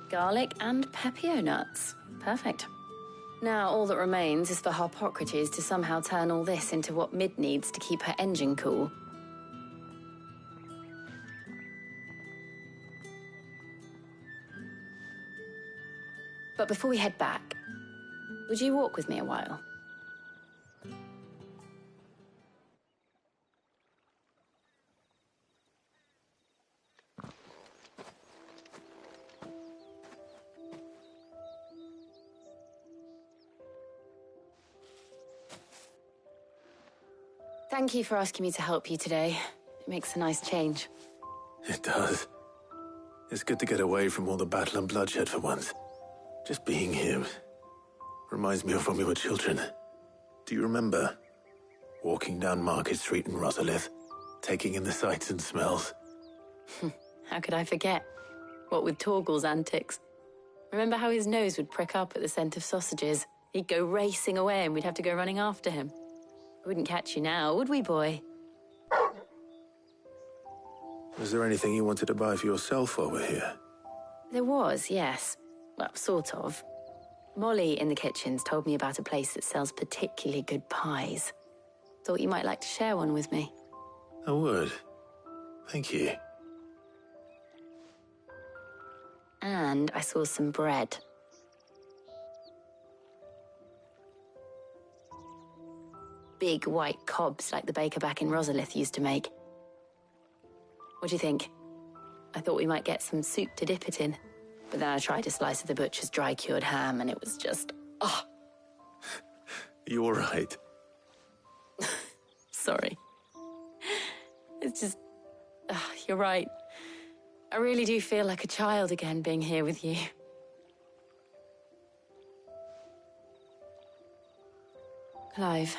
Garlic and Pepio nuts. Perfect. Now all that remains is for Harpocrates to somehow turn all this into what Mid needs to keep her engine cool. But before we head back, would you walk with me a while? Thank you for asking me to help you today. It makes a nice change. It does. It's good to get away from all the battle and bloodshed for once. Just being here reminds me of when we were children. Do you remember? Walking down Market Street in Rosalith, taking in the sights and smells. How could I forget? What with Torgal's antics. Remember how his nose would prick up at the scent of sausages? He'd go racing away and we'd have to go running after him. We wouldn't catch you now, would we, boy? Was there anything you wanted to buy for yourself while we're here? There was, yes. Well, sort of. Molly in the kitchens told me about a place that sells particularly good pies. Thought you might like to share one with me. I would. Thank you. And I saw some bread. Big white cobs like the baker back in Rosalith used to make. What do you think? I thought we might get some soup to dip it in. But then I tried a slice of the butcher's dry-cured ham and it was just... oh. You all right? Sorry. It's just... you're right. I really do feel like a child again being here with you. Clive.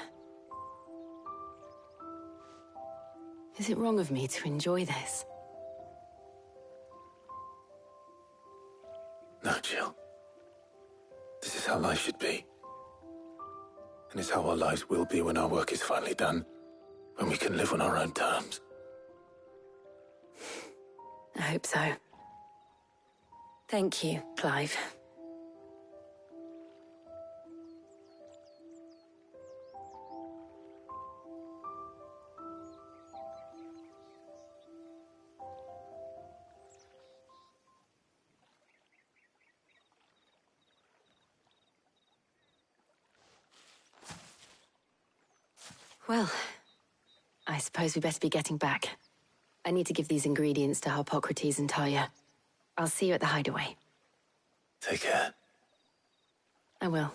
Is it wrong of me to enjoy this? No, Jill. This is how life should be. And it's how our lives will be when our work is finally done. When we can live on our own terms. I hope so. Thank you, Clive. Well, I suppose we better be getting back. I need to give these ingredients to Harpocrates and Talia. I'll see you at the hideaway. Take care. I will.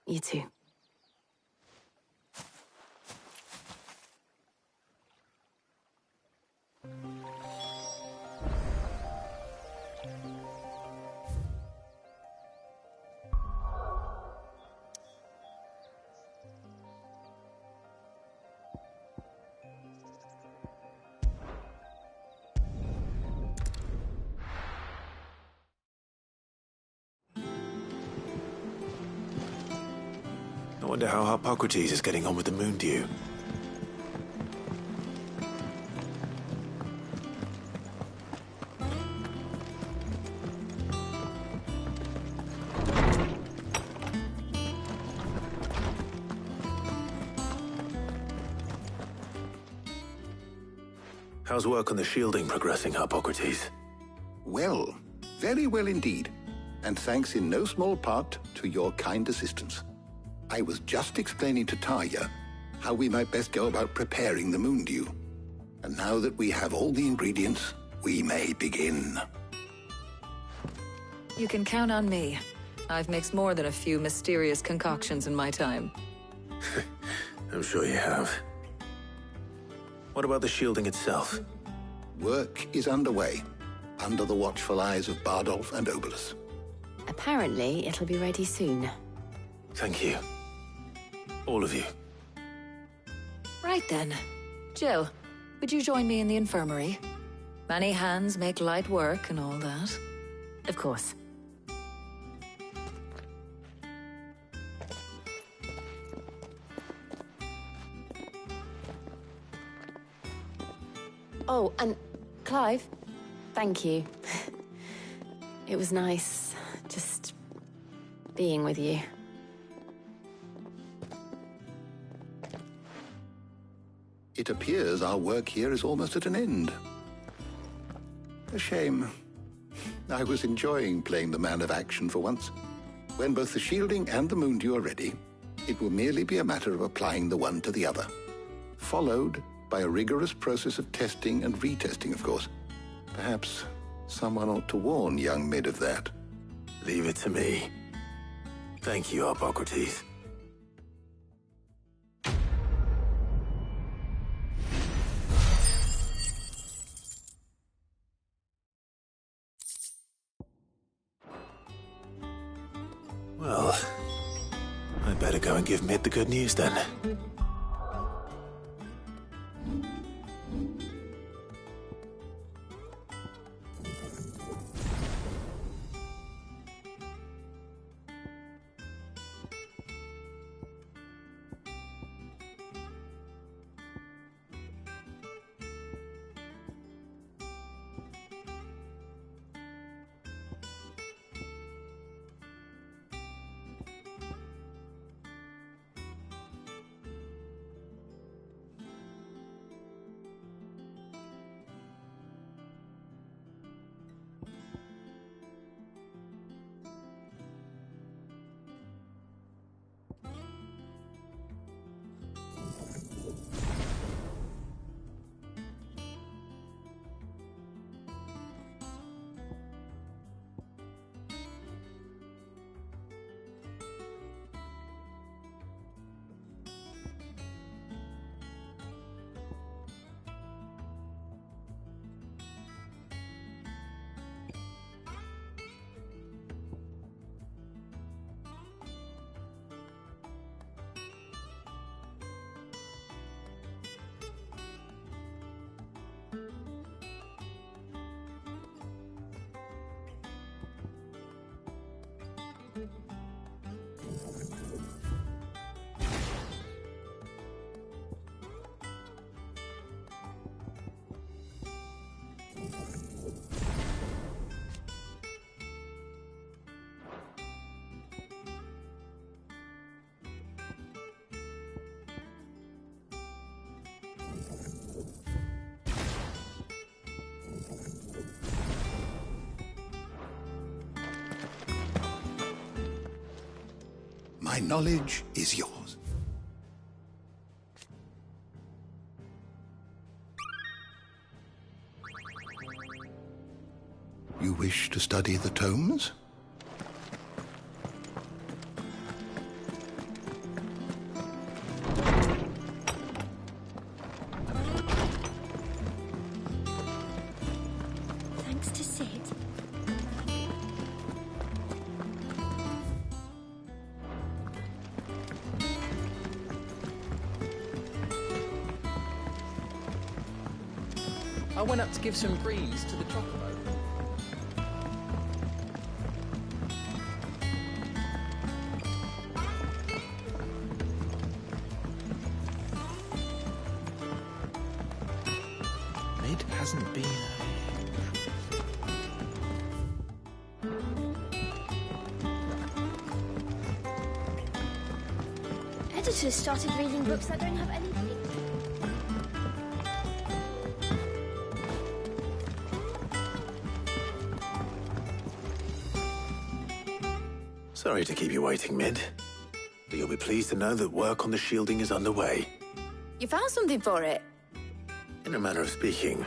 You too. I wonder how Harpocrates is getting on with the moon dew. How's work on the shielding progressing, Harpocrates? Well, very well indeed. And thanks in no small part to your kind assistance. I was just explaining to Talia how we might best go about preparing the moon dew. And now that we have all the ingredients, we may begin. You can count on me. I've mixed more than a few mysterious concoctions in my time. I'm sure you have. What about the shielding itself? Work is underway, under the watchful eyes of Bardolph and Obolus. Apparently, it'll be ready soon. Thank you. All of you. Right then. Jill, would you join me in the infirmary? Many hands make light work and all that. Of course. Oh, and Clive, thank you. It was nice, just being with you. It appears our work here is almost at an end. A shame. I was enjoying playing the man of action for once. When both the shielding and the moon dew are ready, it will merely be a matter of applying the one to the other, followed by a rigorous process of testing and retesting, of course. Perhaps someone ought to warn young Mid of that. Leave it to me. Thank you, Harpocrates. Well, I'd better go and give Mid the good news then. My knowledge is yours. You wish to study the tomes? Thanks to Sid. I went up to give some grease to the chocobo. Mid hasn't been... Editors started reading books that don't have any pictures. Sorry to keep you waiting, Mid. But you'll be pleased to know that work on the shielding is underway. You found something for it? In a manner of speaking,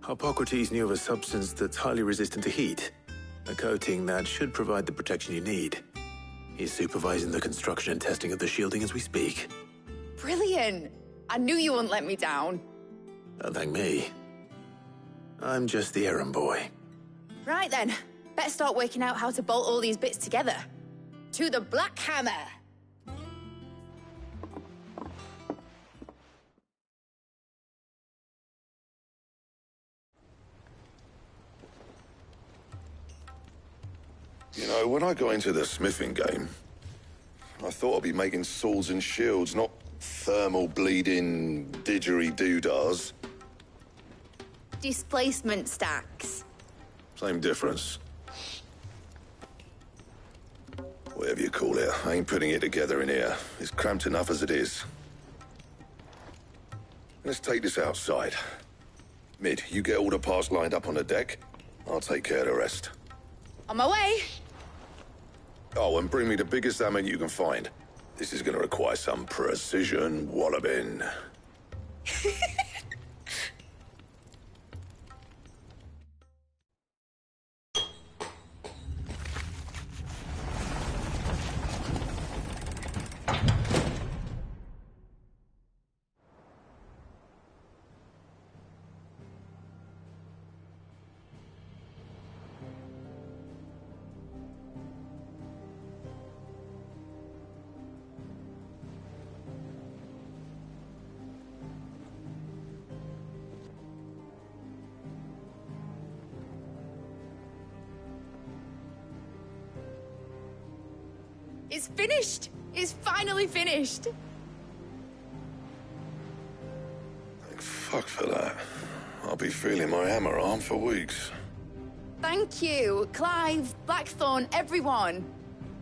Hippocrates knew of a substance that's highly resistant to heat. A coating that should provide the protection you need. He's supervising the construction and testing of the shielding as we speak. Brilliant! I knew you wouldn't let me down. Don't thank me. I'm just the errand boy. Right then, better start working out how to bolt all these bits together. To the Black Hammer! You know, when I got into the smithing game, I thought I'd be making swords and shields, not thermal bleeding didgeridoo-dahs. Displacement stacks. Same difference. Whatever you call it, I ain't putting it together in here. It's cramped enough as it is. Let's take this outside. Mid, you get all the parts lined up on the deck. I'll take care of the rest. On my way! Oh, and bring me the biggest hammer you can find. This is gonna require some precision walloping. It's finished! It's finally finished! Thank fuck for that. I'll be feeling my hammer arm for weeks. Thank you, Clive, Blackthorn, everyone.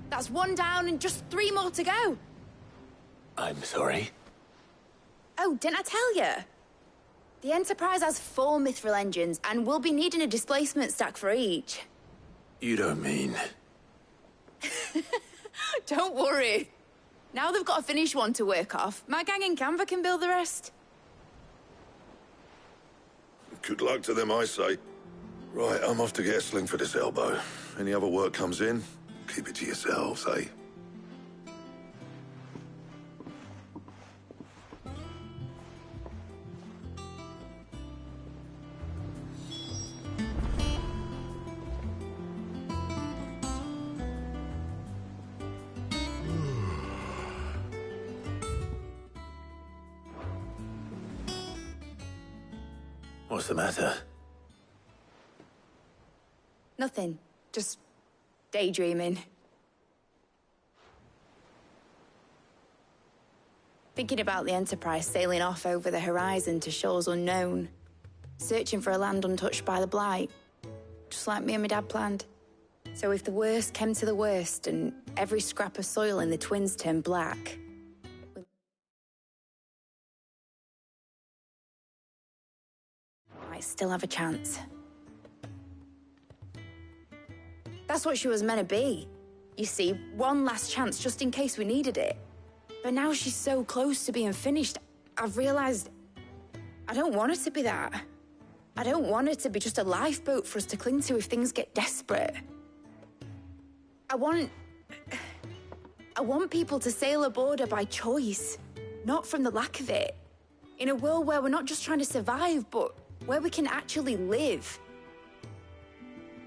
That's one down and just 3 more to go. I'm sorry. Oh, didn't I tell you? The Enterprise has 4 mithril engines, and we'll be needing a displacement stack for each. You don't mean... Don't worry. Now they've got a finished one to work off, my gang in Canva can build the rest. Good luck to them, I say. Right, I'm off to get a sling for this elbow. Any other work comes in, keep it to yourselves, eh? What's the matter? Nothing. Just daydreaming. Thinking about the Enterprise sailing off over the horizon to shores unknown. Searching for a land untouched by the Blight. Just like me and my dad planned. So if the worst came to the worst and every scrap of soil in the Twins turned black... might still have a chance. That's what she was meant to be. You see, one last chance just in case we needed it. But now she's so close to being finished, I've realized I don't want her to be that. I don't want her to be just a lifeboat for us to cling to if things get desperate. I want people to sail aboard her by choice, not from the lack of it. In a world where we're not just trying to survive, but where we can actually live.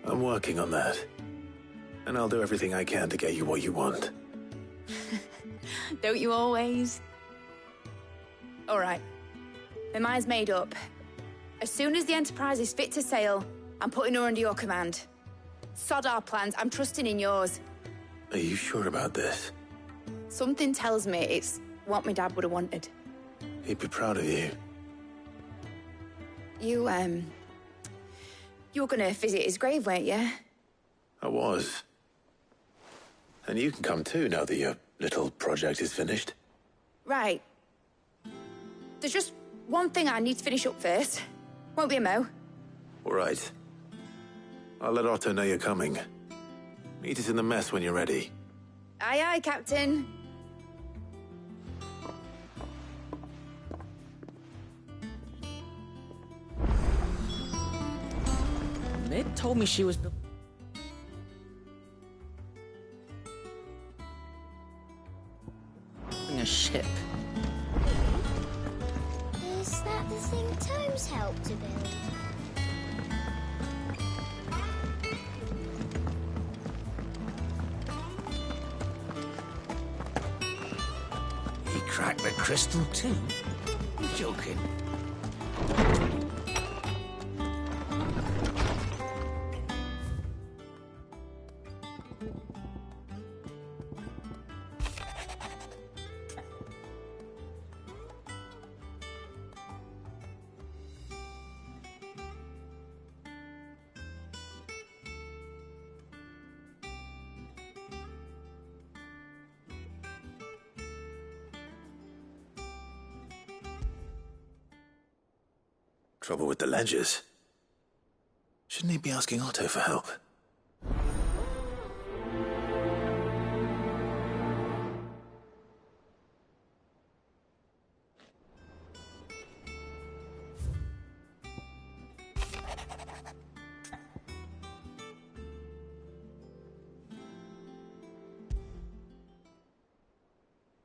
I'm working on that. And I'll do everything I can to get you what you want. Don't you always? All right. My mind's made up. As soon as the Enterprise is fit to sail, I'm putting her under your command. Sod our plans, I'm trusting in yours. Are you sure about this? Something tells me it's what my dad would have wanted. He'd be proud of you. You were gonna visit his grave, weren't you? I was. And you can come too, now that your little project is finished. Right. There's just one thing I need to finish up first. Won't be a mo. All right. I'll let Otto know you're coming. Meet us in the mess when you're ready. Aye, aye, Captain. Mid told me she was building a ship. Is that the thing Tomes helped to build? He cracked the crystal too? You're joking. Trouble with the ledgers. Shouldn't he be asking Otto for help?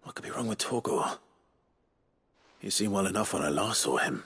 What could be wrong with Torgor? He seemed well enough when I last saw him.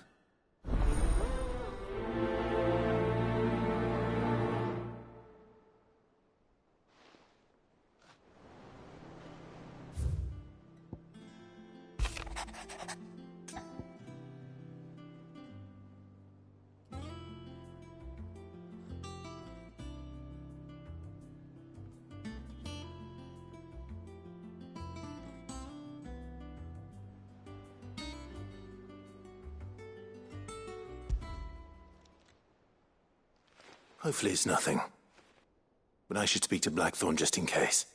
Hopefully it's nothing. But I should speak to Blackthorn just in case.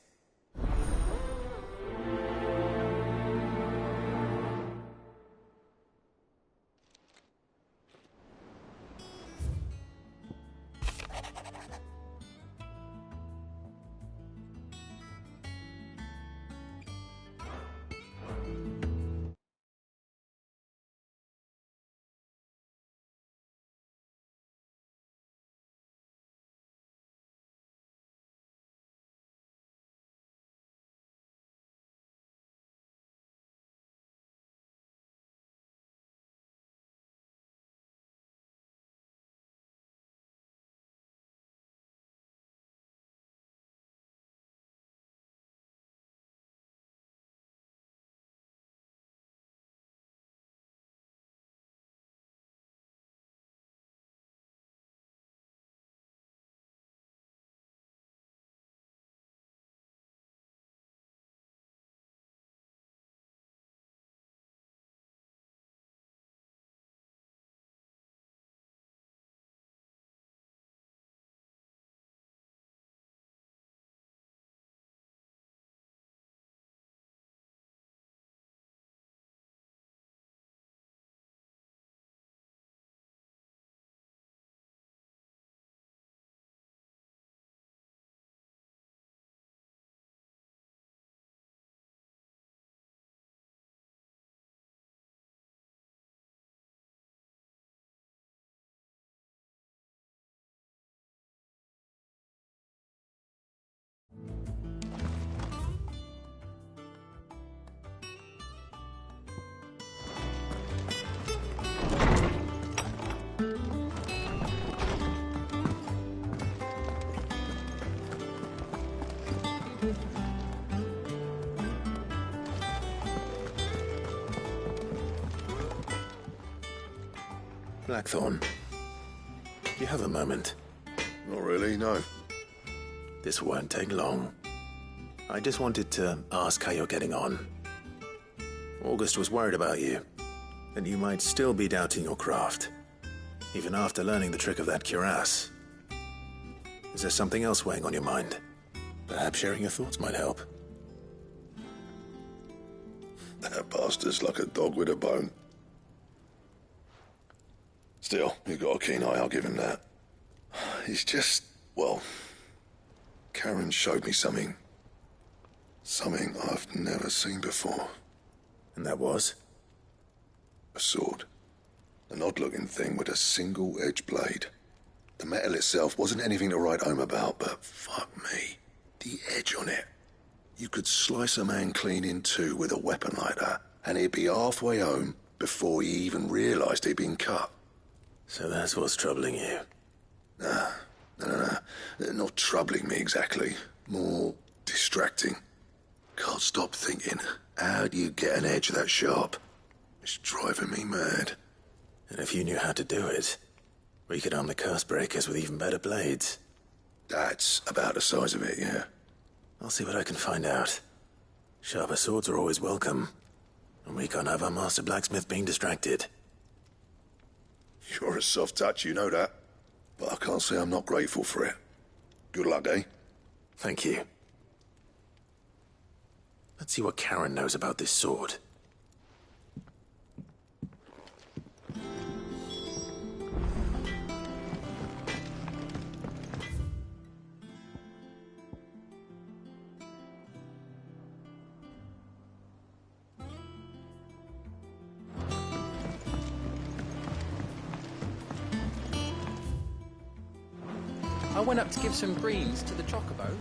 Blackthorn, do you have a moment? Not really, no. This won't take long. I just wanted to ask how you're getting on. August was worried about you, and you might still be doubting your craft, even after learning the trick of that cuirass. Is there something else weighing on your mind? Perhaps sharing your thoughts might help. That bastard's like a dog with a bone. Still, he's got a keen eye, I'll give him that. He's just, well, Karen showed me something. Something I've never seen before. And that was? A sword. An odd-looking thing with a single-edged blade. The metal itself wasn't anything to write home about, but fuck me, the edge on it. You could slice a man clean in two with a weapon like that, and he'd be halfway home before he even realised he'd been cut. So that's what's troubling you? No. Not troubling me exactly. More distracting. Can't stop thinking, how do you get an edge that sharp? It's driving me mad. And if you knew how to do it, we could arm the curse breakers with even better blades. That's about the size of it, yeah. I'll see what I can find out. Sharper swords are always welcome, and we can't have our master blacksmith being distracted. You're a soft touch, you know that. But I can't say I'm not grateful for it. Good luck, eh? Thank you. Let's see what Karen knows about this sword. I went up to give some greens to the chocobo.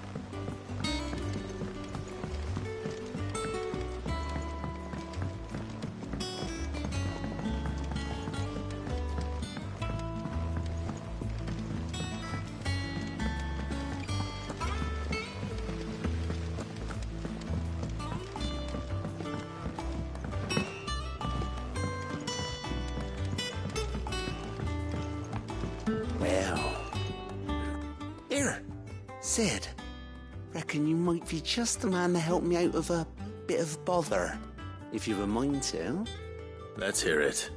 Sid, reckon you might be just the man to help me out of a bit of bother, if you've a mind to. Let's hear it.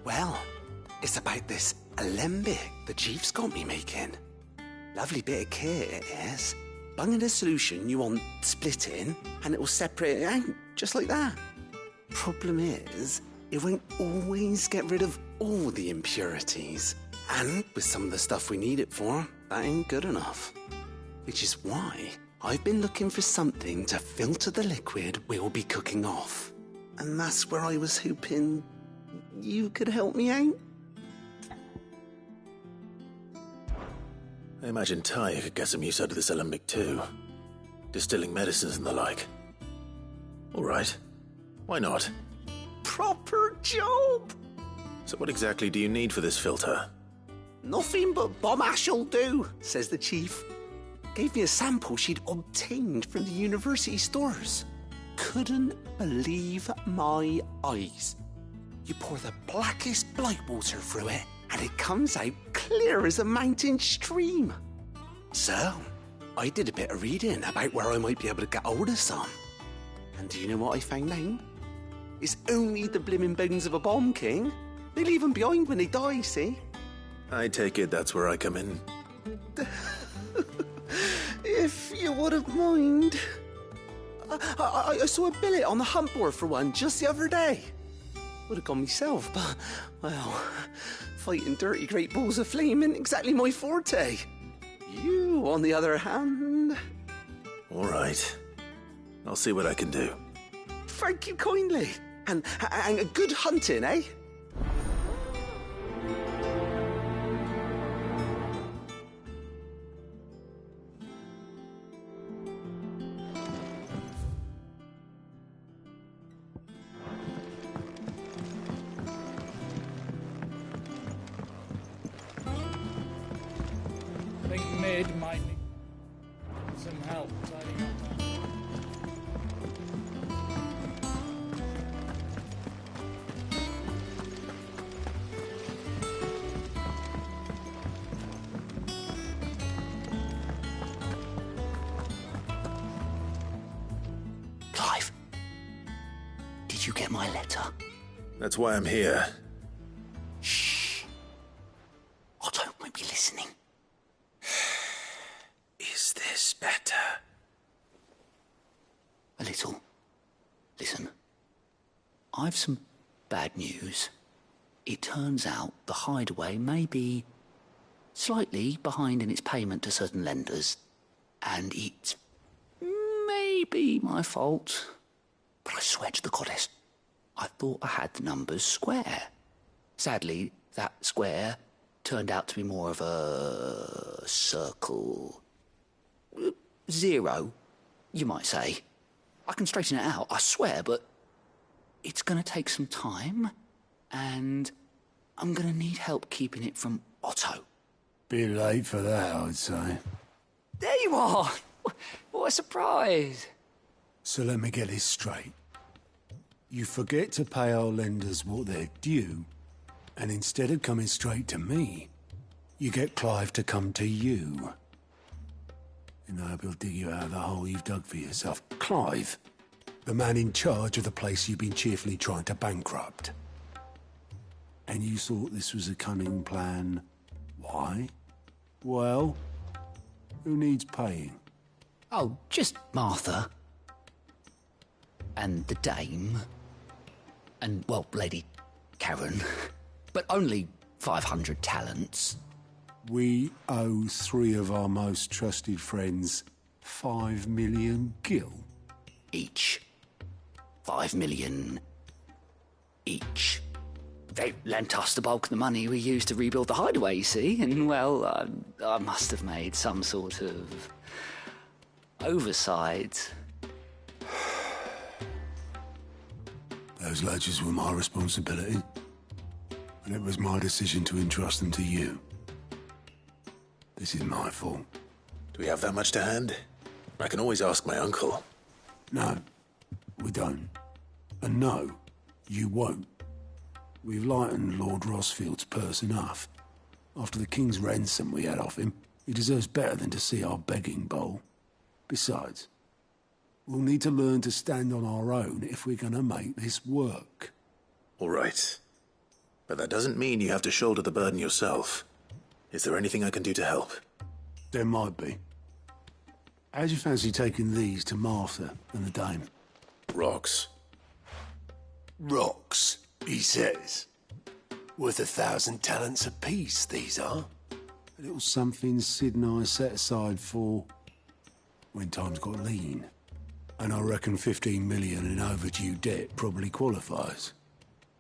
Well, it's about this alembic the chief's got me making. Lovely bit of kit it is. Bung in a solution you want splitting, and it will separate it out, just like that. Problem is, it won't always get rid of all the impurities. And with some of the stuff we need it for, that ain't good enough. Which is why I've been looking for something to filter the liquid we'll be cooking off. And that's where I was hoping you could help me out. I imagine Ty could get some use out of this alembic too. Distilling medicines and the like. All right. Why not? Proper job! So what exactly do you need for this filter? Nothing but bomb ash'll do, says the chief. Gave me a sample she'd obtained from the university stores. Couldn't believe my eyes. You pour the blackest blight water through it, and it comes out clear as a mountain stream. So, I did a bit of reading about where I might be able to get hold of some. And do you know what I found out? It's only the blimmin' bones of a bomb king. They leave them behind when they die, see? I take it that's where I come in. If you wouldn't mind. I saw a billet on the hunt board for one just the other day. Would have gone myself, but, well, fighting dirty great balls of flame ain't exactly my forte. You, on the other hand... All right. I'll see what I can do. Thank you kindly. And good hunting, eh? I think Mid might need some help tidying up now. That's why I'm here. Shh. Otto might be listening. Is this better? A little. Listen. I've some bad news. It turns out the Hideaway may be slightly behind in its payment to certain lenders, and it's maybe my fault. But I swear to the goddess, I thought I had the numbers square. Sadly, that square turned out to be more of a circle. 0, you might say. I can straighten it out, I swear, but it's going to take some time, and I'm going to need help keeping it from Otto. Bit late for that, I'd say. There you are! What a surprise! So let me get this straight. You forget to pay our lenders what they're due, and instead of coming straight to me, you get Clive to come to you. And I hope he'll dig you out of the hole you've dug for yourself. Clive, the man in charge of the place you've been cheerfully trying to bankrupt. And you thought this was a cunning plan. Why? Well, who needs paying? Oh, just Martha. And the dame. And, well, Lady Karen. But only 500 talents. We owe 3 of our most trusted friends 5 million gil. Each. 5 million each. They lent us the bulk of the money we used to rebuild the Hideaway, you see, and, well, I must have made some sort of oversight. Those ledgers were my responsibility, and it was my decision to entrust them to you. This is my fault. Do we have that much to hand? I can always ask my uncle. No, we don't. And no, you won't. We've lightened Lord Rosfield's purse enough. After the king's ransom we had off him, he deserves better than to see our begging bowl. Besides, we'll need to learn to stand on our own if we're gonna make this work. All right. But that doesn't mean you have to shoulder the burden yourself. Is there anything I can do to help? There might be. How'd you fancy taking these to Martha and the dame? Rocks. Rocks, he says. Worth 1,000 talents apiece, these are. A little something Sid and I set aside for when times got lean. And I reckon 15 million in overdue debt probably qualifies.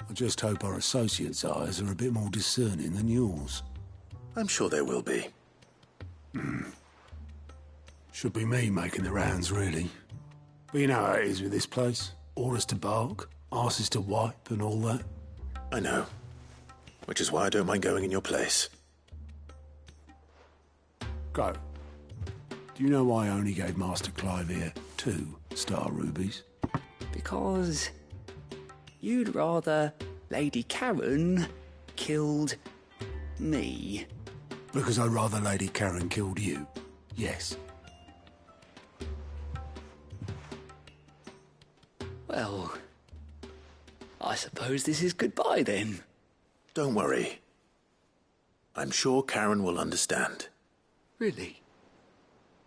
I just hope our associates' eyes are a bit more discerning than yours. I'm sure there will be. Should be me making the rounds, really. But you know how it is with this place. Orders to bark, arses to wipe, and all that. I know. Which is why I don't mind going in your place. Go. Do you know why I only gave Master Clive here 2 star rubies? Because you'd rather Lady Karen killed me. Because I'd rather Lady Karen killed you. Yes. Well, I suppose this is goodbye then. Don't worry. I'm sure Karen will understand. Really?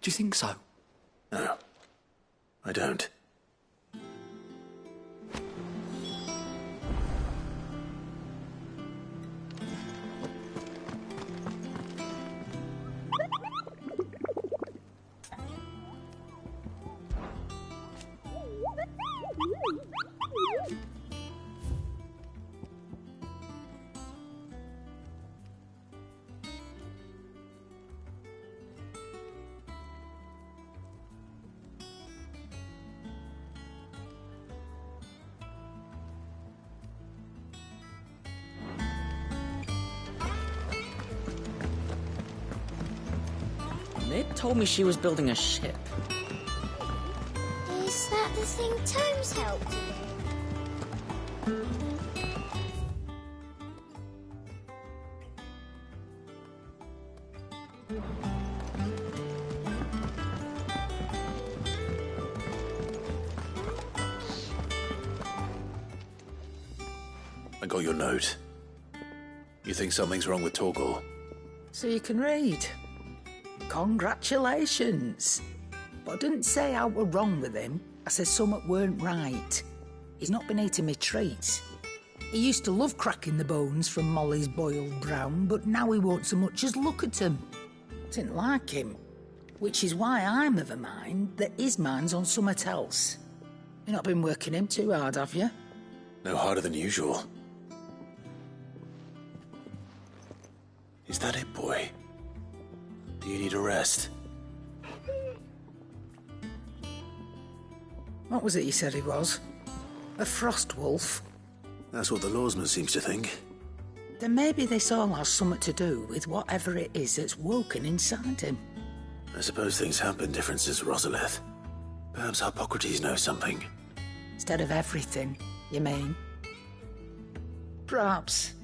Do you think so? No, I don't. Ned told me she was building a ship. Is that the thing Tomes helped with? I got your note. You think something's wrong with Torgal? So you can read. Congratulations. But I didn't say how we're wrong with him. I said something weren't right. He's not been eating me treats. He used to love cracking the bones from Molly's boiled brown, but now he won't so much as look at 'em. Didn't like him. Which is why I'm of a mind that his mind's on something else. You've not been working him too hard, have you? No harder than usual. Is that it, boy? Do you need a rest? What was it you said he was? A frost wolf? That's what the lawsman seems to think. Then maybe this all has something to do with whatever it is that's woken inside him. I suppose things have been different since Rosalith. Perhaps Hippocrates knows something. Instead of everything, you mean? Perhaps.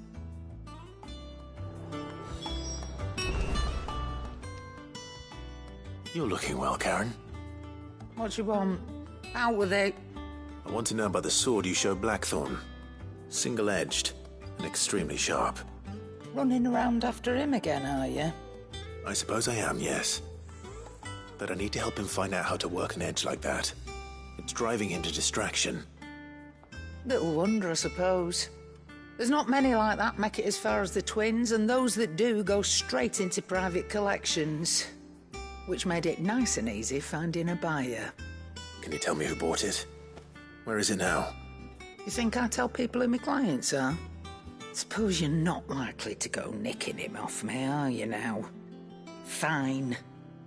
You're looking well, Karen. What do you want? Out with it. I want to know about the sword you showed Blackthorn. Single-edged and extremely sharp. Running around after him again, are you? I suppose I am, yes. But I need to help him find out how to work an edge like that. It's driving him to distraction. Little wonder, I suppose. There's not many like that make it as far as the twins, and those that do go straight into private collections. Which made it nice and easy finding a buyer. Can you tell me who bought it? Where is it now? You think I tell people who my clients are? Suppose you're not likely to go nicking him off me, are you now? Fine.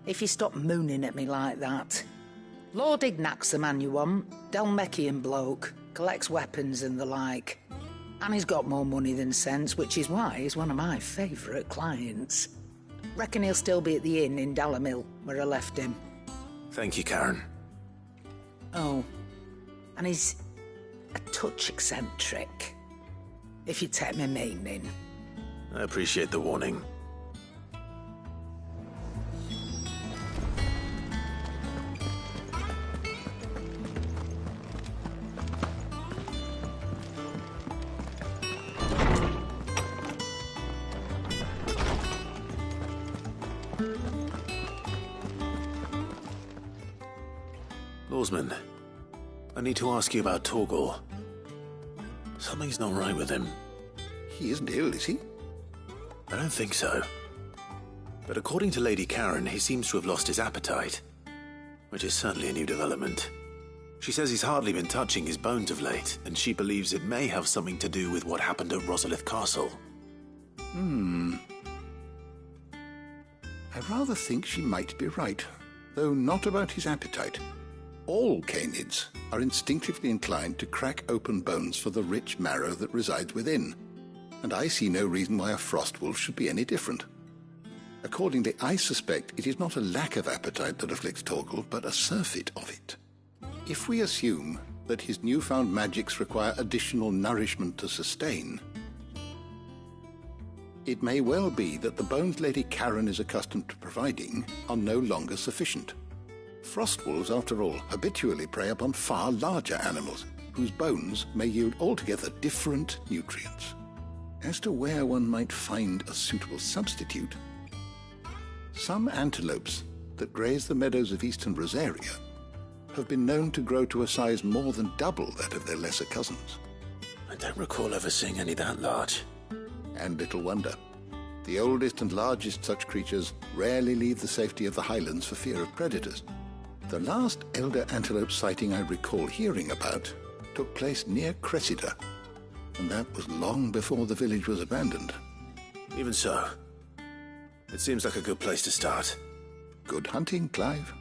If you stop mooning at me like that. Lord Ignac's the man you want. Dalmekian bloke. Collects weapons and the like. And he's got more money than sense, which is why he's one of my favourite clients. Reckon he'll still be at the inn in Dalamil, where I left him. Thank you, Karen. Oh, and he's a touch eccentric, if you take my meaning. I appreciate the warning. Lawsman, I need to ask you about Torgal. Something's not right with him. He isn't ill, is he? I don't think so. But according to Lady Karen, he seems to have lost his appetite, which is certainly a new development. She says he's hardly been touching his bones of late, and she believes it may have something to do with what happened at Rosalith Castle. I rather think she might be right, though not about his appetite. All canids are instinctively inclined to crack open bones for the rich marrow that resides within, and I see no reason why a frost wolf should be any different. Accordingly, I suspect it is not a lack of appetite that afflicts Torgal, but a surfeit of it. If we assume that his newfound magics require additional nourishment to sustain, it may well be that the bones Lady Karen is accustomed to providing are no longer sufficient. Frost wolves, after all, habitually prey upon far larger animals, whose bones may yield altogether different nutrients. As to where one might find a suitable substitute, some antelopes that graze the meadows of eastern Rosaria have been known to grow to a size more than double that of their lesser cousins. I don't recall ever seeing any that large. And little wonder. The oldest and largest such creatures rarely leave the safety of the highlands for fear of predators. The last elder antelope sighting I recall hearing about took place near Cressida, and that was long before the village was abandoned. Even so, it seems like a good place to start. Good hunting, Clive.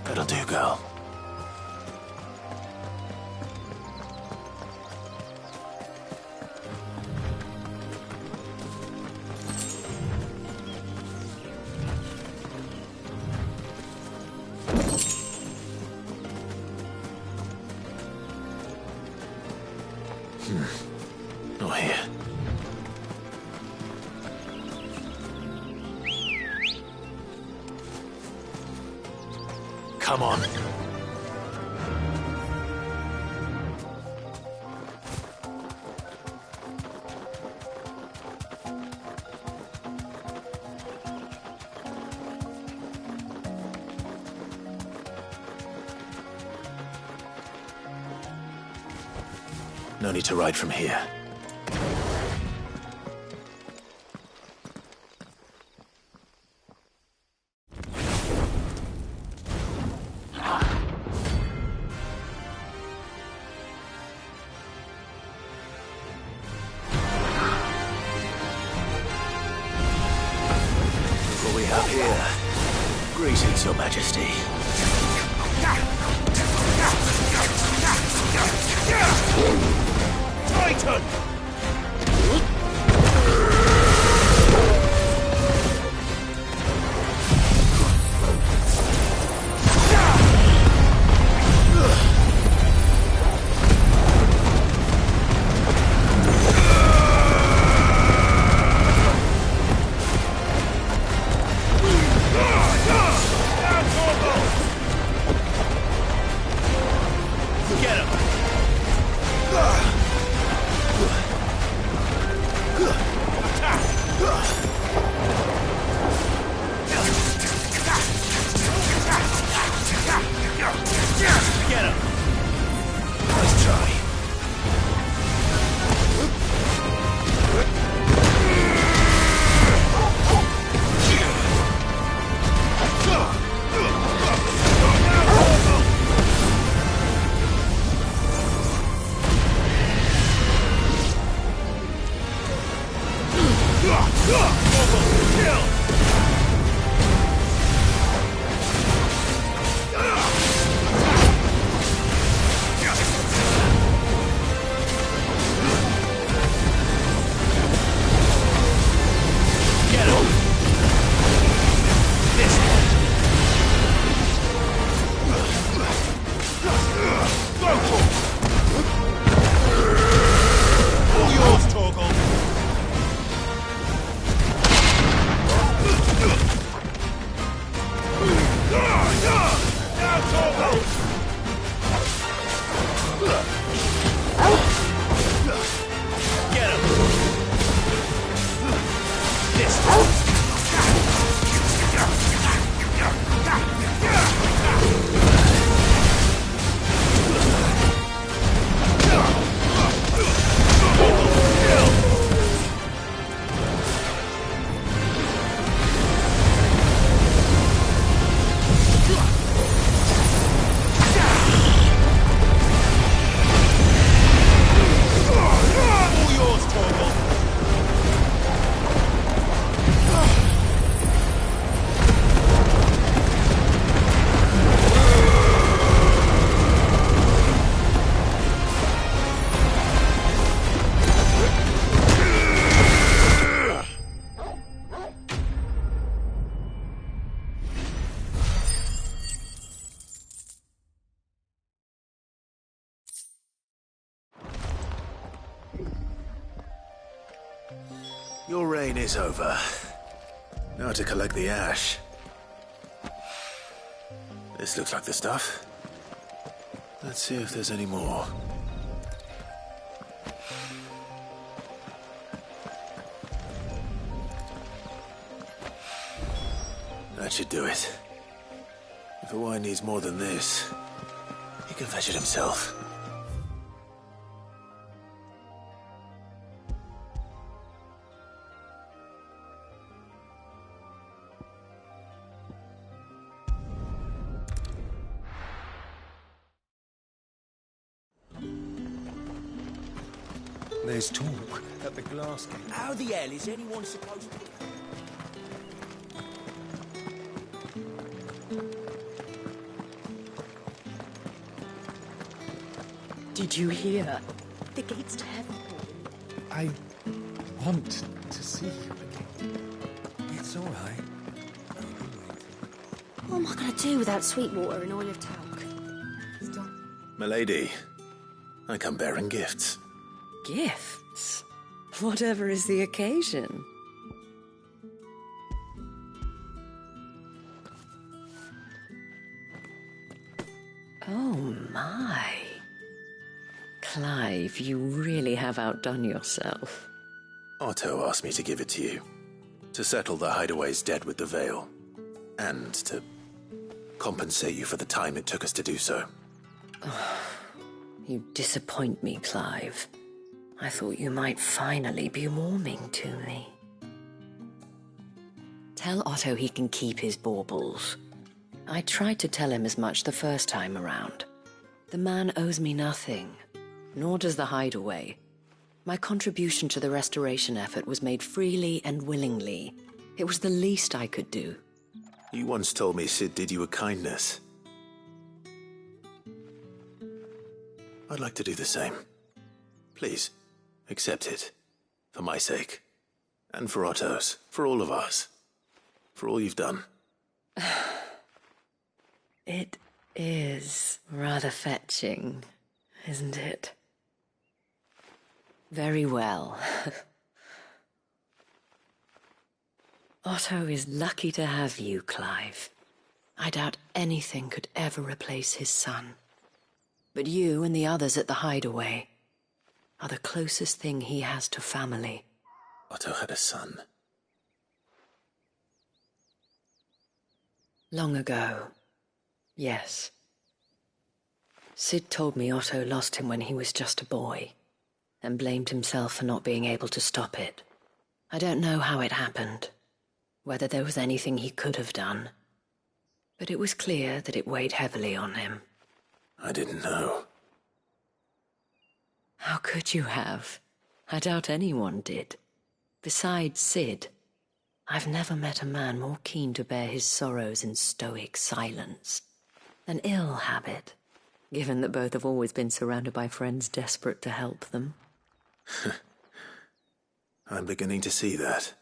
That'll do, girl. Not here. Come on. No need to ride from here. What we have here. Greetings, Your Majesty. Titan! Get him! Get him! Nice try. Your reign is over. Now to collect the ash. This looks like the stuff. Let's see if there's any more. That should do it. If Hawaii needs more than this, he can fetch it himself. There's talk at the glass gate. How the hell is anyone supposed to... Did you hear? The gates to heaven. I want to see you again. It's all right. What am I going to do without sweet water and oil of talc? Milady, I come bearing gifts. Gifts? Whatever is the occasion. Oh my. Clive, you really have outdone yourself. Otto asked me to give it to you. To settle the Hideaway's debt with the Veil. And to compensate you for the time it took us to do so. You disappoint me, Clive. I thought you might finally be warming to me. Tell Otto he can keep his baubles. I tried to tell him as much the first time around. The man owes me nothing, nor does the Hideaway. My contribution to the restoration effort was made freely and willingly. It was the least I could do. You once told me Sid did you a kindness. I'd like to do the same. Please, accept it. For my sake. And for Otto's. For all of us. For all you've done. It is rather fetching, isn't it? Very well. Otto is lucky to have you, Clive. I doubt anything could ever replace his son. But you and the others at the Hideaway are the closest thing he has to family. Otto had a son. Long ago, yes. Sid told me Otto lost him when he was just a boy, and blamed himself for not being able to stop it. I don't know how it happened, whether there was anything he could have done, but it was clear that it weighed heavily on him. I didn't know. How could you have? I doubt anyone did. Besides Sid, I've never met a man more keen to bear his sorrows in stoic silence. An ill habit, given that both have always been surrounded by friends desperate to help them. I'm beginning to see that.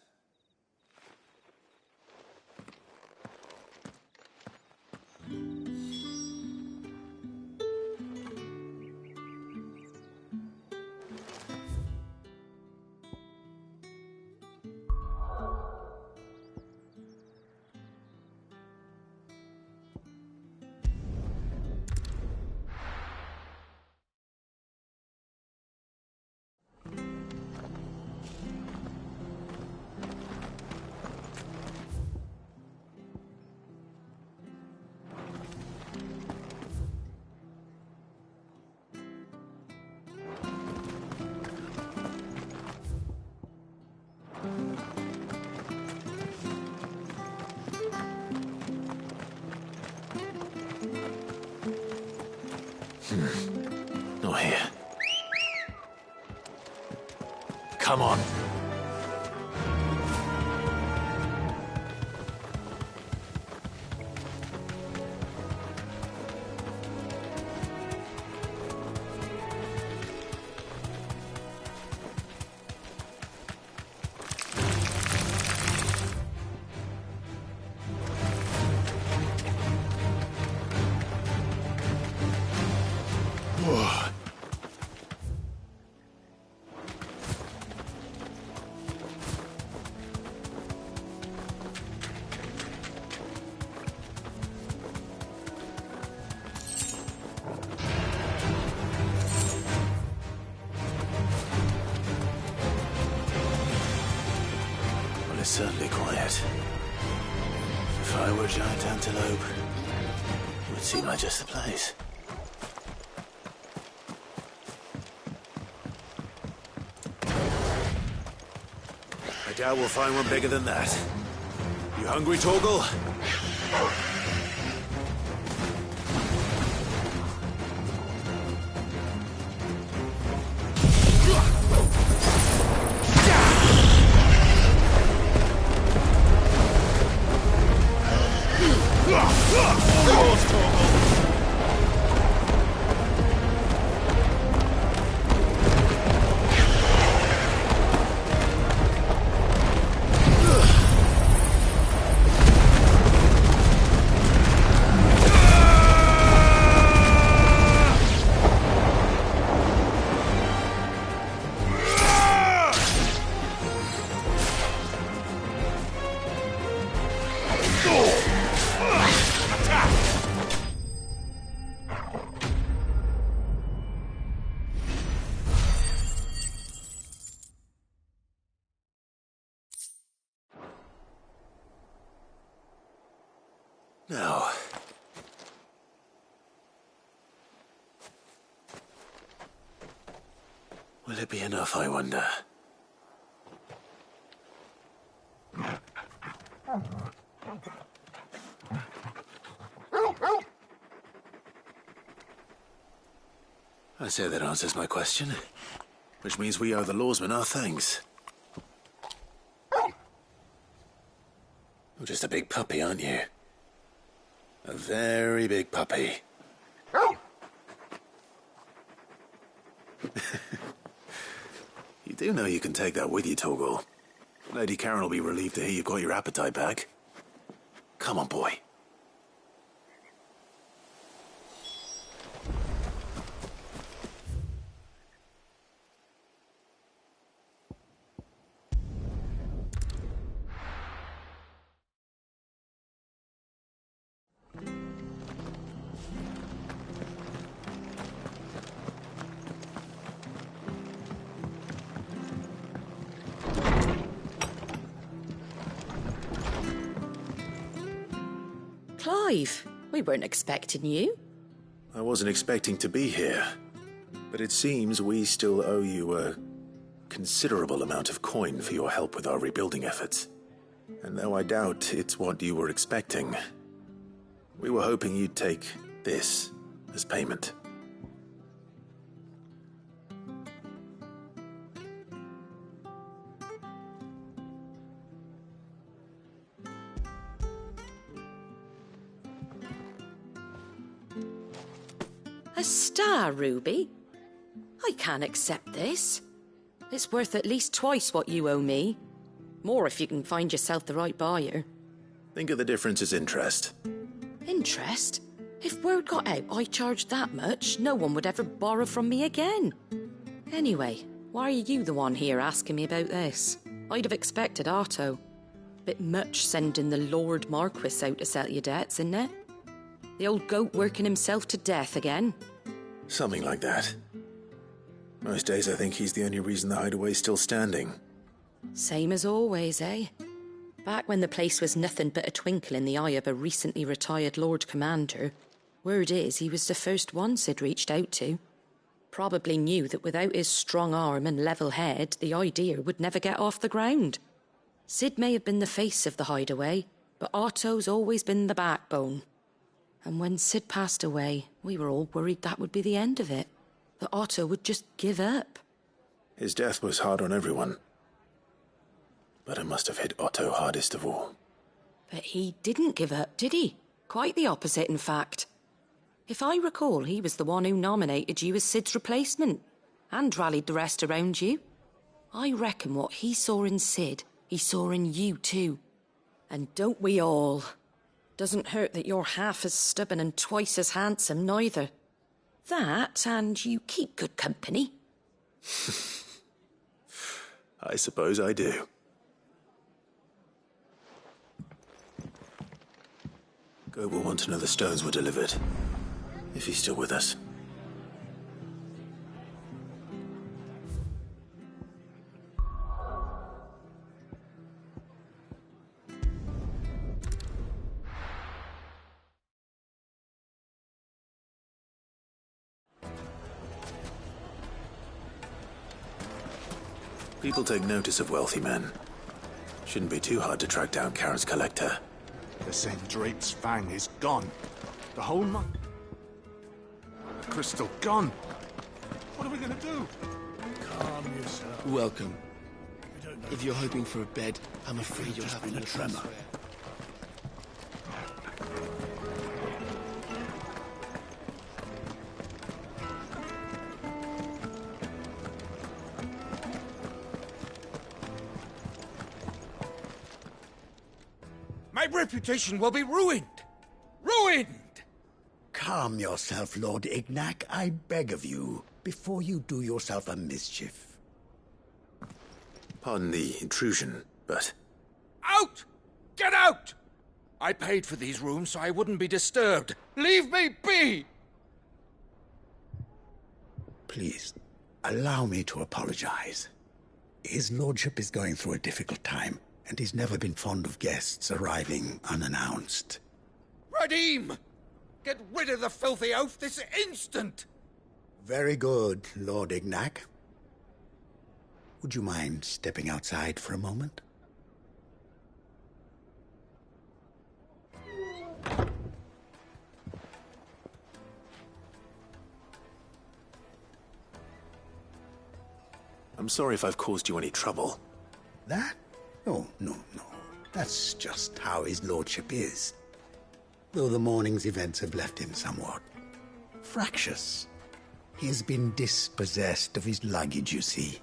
Not here. Come on. It's certainly quiet. If I were a giant antelope, it would seem like just the place. I doubt we'll find one bigger than that. You hungry, Torgal? Will it be enough, I wonder? I say that answers my question. Which means we owe the lawsman our thanks. You're just a big puppy, aren't you? A very big puppy. You do know you can take that with you, Torgal. Lady Karen will be relieved to hear you've got your appetite back. Come on, boy. Clive, we weren't expecting you. I wasn't expecting to be here, but it seems we still owe you a considerable amount of coin for your help with our rebuilding efforts. And though I doubt it's what you were expecting, we were hoping you'd take this as payment. A star ruby? I can't accept this. It's worth at least twice what you owe me. More if you can find yourself the right buyer. Think of the difference as interest. Interest? If word got out I charged that much, no one would ever borrow from me again. Anyway, why are you the one here asking me about this? I'd have expected Otto. Bit much sending the Lord Marquis out to settle your debts, isn't it? The old goat working himself to death again. Something like that. Most days I think he's the only reason the hideaway's still standing. Same as always, eh? Back when the place was nothing but a twinkle in the eye of a recently retired Lord Commander, word is he was the first one Sid reached out to. Probably knew that without his strong arm and level head, the idea would never get off the ground. Sid may have been the face of the hideaway, but Otto's always been the backbone. And when Sid passed away, we were all worried that would be the end of it. That Otto would just give up. His death was hard on everyone. But it must have hit Otto hardest of all. But he didn't give up, did he? Quite the opposite, in fact. If I recall, he was the one who nominated you as Sid's replacement, and rallied the rest around you. I reckon what he saw in Sid, he saw in you too. And don't we all? Doesn't hurt that you're half as stubborn and twice as handsome, neither. That, and you keep good company. I suppose I do. Goat will want to know the stones were delivered, if he's still with us. People take notice of wealthy men. Shouldn't be too hard to track down Karen's collector. The St. Drape's Fang is gone. The whole The crystal gone. What are we gonna do? Calm yourself. Welcome. If you're hoping for a bed, I'm afraid you'll have to been a tremor. My reputation will be ruined! Ruined! Calm yourself, Lord Ignac, I beg of you, before you do yourself a mischief. Pardon the intrusion, but... Out! Get out! I paid for these rooms so I wouldn't be disturbed. Leave me be! Please, allow me to apologize. His lordship is going through a difficult time, and he's never been fond of guests arriving unannounced. Radim! Get rid of the filthy oaf this instant! Very good, Lord Ignac. Would you mind stepping outside for a moment? I'm sorry if I've caused you any trouble. That? Oh, no. That's just how his lordship is. Though the morning's events have left him somewhat fractious. He has been dispossessed of his luggage, you see.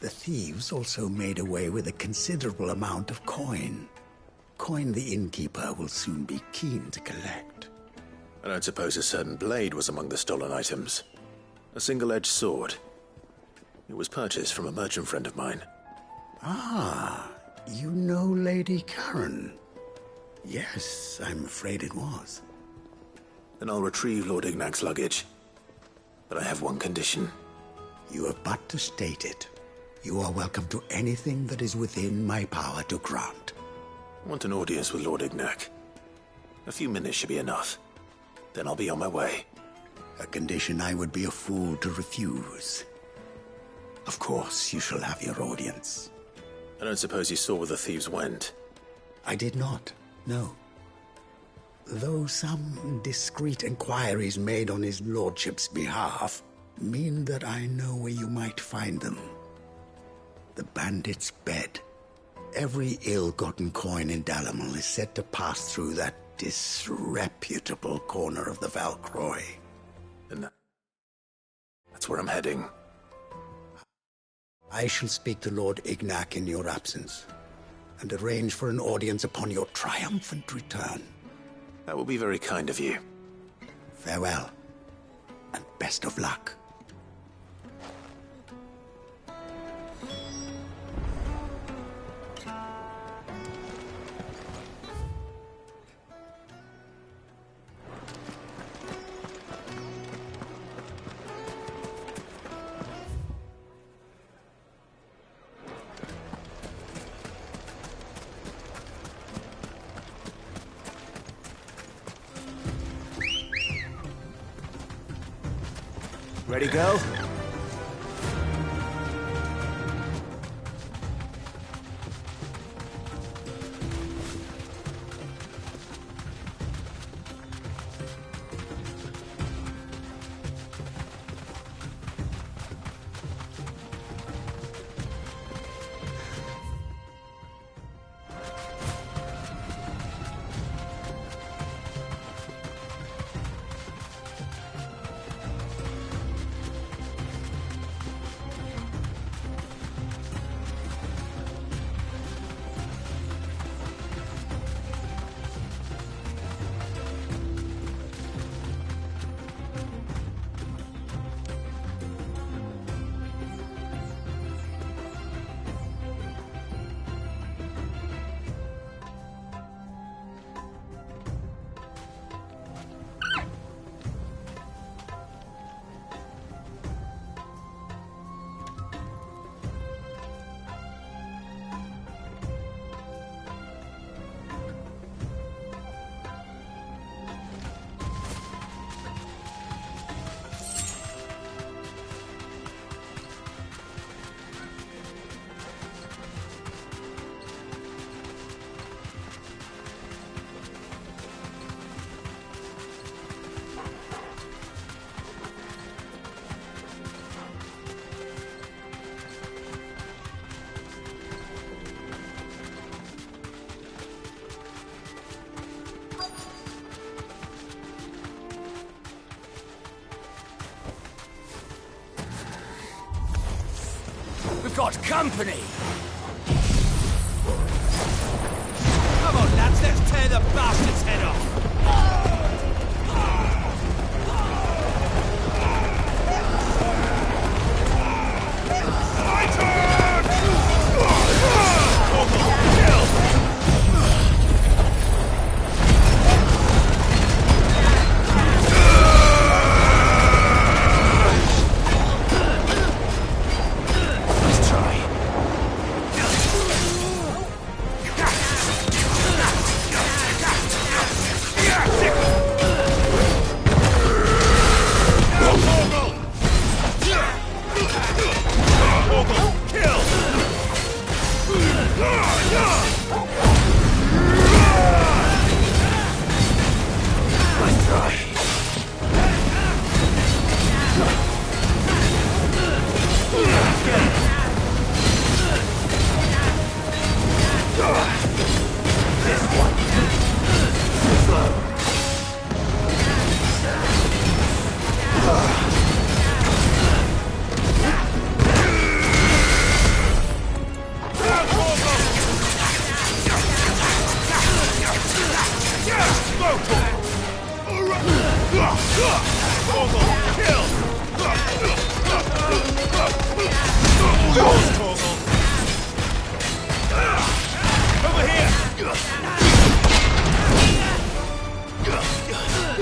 The thieves also made away with a considerable amount of coin. Coin the innkeeper will soon be keen to collect. I don't suppose a certain blade was among the stolen items. A single-edged sword. It was purchased from a merchant friend of mine. Ah, you know Lady Karen. Yes, I'm afraid it was. Then I'll retrieve Lord Ignac's luggage. But I have one condition. You have but to state it. You are welcome to anything that is within my power to grant. I want an audience with Lord Ignac. A few minutes should be enough. Then I'll be on my way. A condition I would be a fool to refuse. Of course, you shall have your audience. I don't suppose you saw where the thieves went? I did not, no. Though some discreet inquiries made on his lordship's behalf mean that I know where you might find them. The bandit's bed. Every ill-gotten coin in Dalamel is said to pass through that disreputable corner of the Valcroy. Then that's where I'm heading. I shall speak to Lord Ignac in your absence, and arrange for an audience upon your triumphant return. That will be very kind of you. Farewell, and best of luck. Ready, go? We've got company! Come on, lads, let's tear the bastard's head off!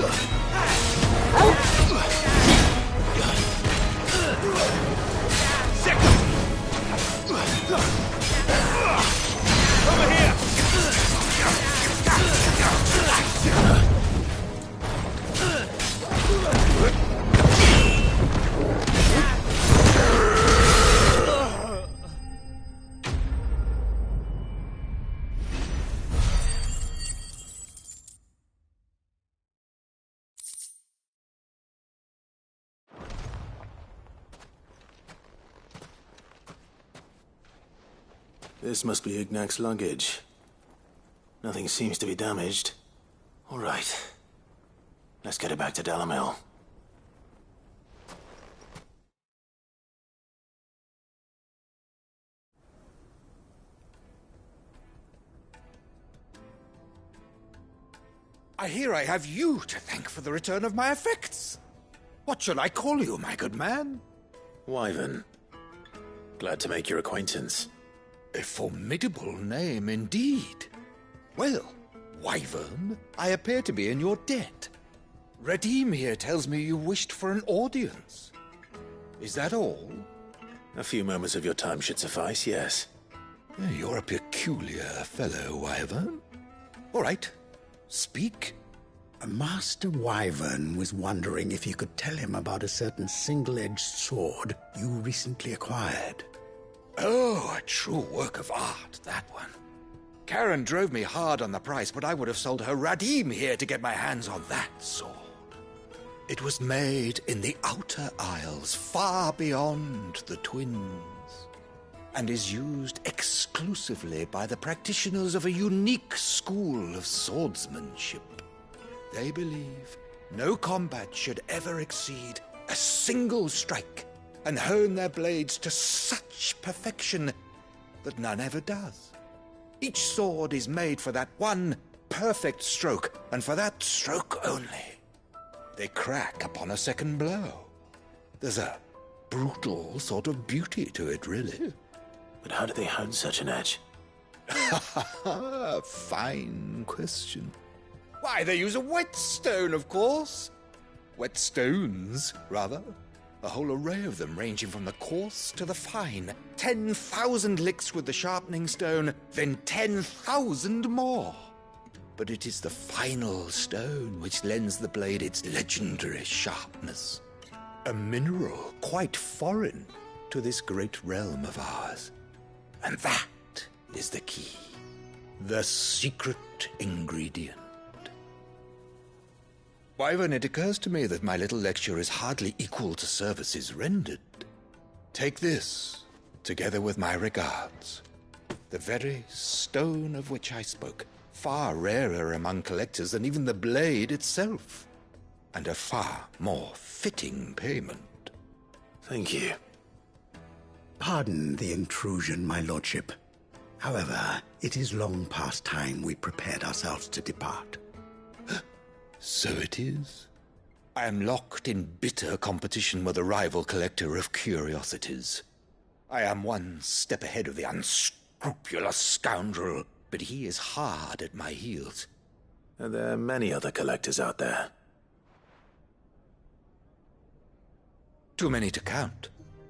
Over here! This must be Ignac's luggage. Nothing seems to be damaged. All right. Let's get it back to Dalamil. I hear I have you to thank for the return of my effects. What should I call you, my good man? Wyvern. Glad to make your acquaintance. A formidable name indeed. Well, Wyvern, I appear to be in your debt. Redeem here tells me you wished for an audience. Is that all? A few moments of your time should suffice, yes. You're a peculiar fellow, Wyvern. All right, speak. Master Wyvern was wondering if you could tell him about a certain single-edged sword you recently acquired. Oh, a true work of art, that one. Karen drove me hard on the price, but I would have sold her Radim here to get my hands on that sword. It was made in the Outer Isles, far beyond the Twins, and is used exclusively by the practitioners of a unique school of swordsmanship. They believe no combat should ever exceed a single strike, and hone their blades to such perfection that none ever does. Each sword is made for that one perfect stroke, and for that stroke only. They crack upon a second blow. There's a brutal sort of beauty to it, really. But how do they hone such an edge? Fine question. Why, they use a whetstone, of course. Whetstones, rather. A whole array of them, ranging from the coarse to the fine. 10,000 licks with the sharpening stone, then 10,000 more. But it is the final stone which lends the blade its legendary sharpness. A mineral quite foreign to this great realm of ours. And that is the key. The secret ingredient. Wyvern, it occurs to me that my little lecture is hardly equal to services rendered. Take this, together with my regards. The very stone of which I spoke, far rarer among collectors than even the blade itself, and a far more fitting payment. Thank you. Pardon the intrusion, my lordship. However, it is long past time we prepared ourselves to depart. So it is. I am locked in bitter competition with a rival collector of curiosities. I am one step ahead of the unscrupulous scoundrel, but he is hard at my heels. Are there many other collectors out there? Too many to count,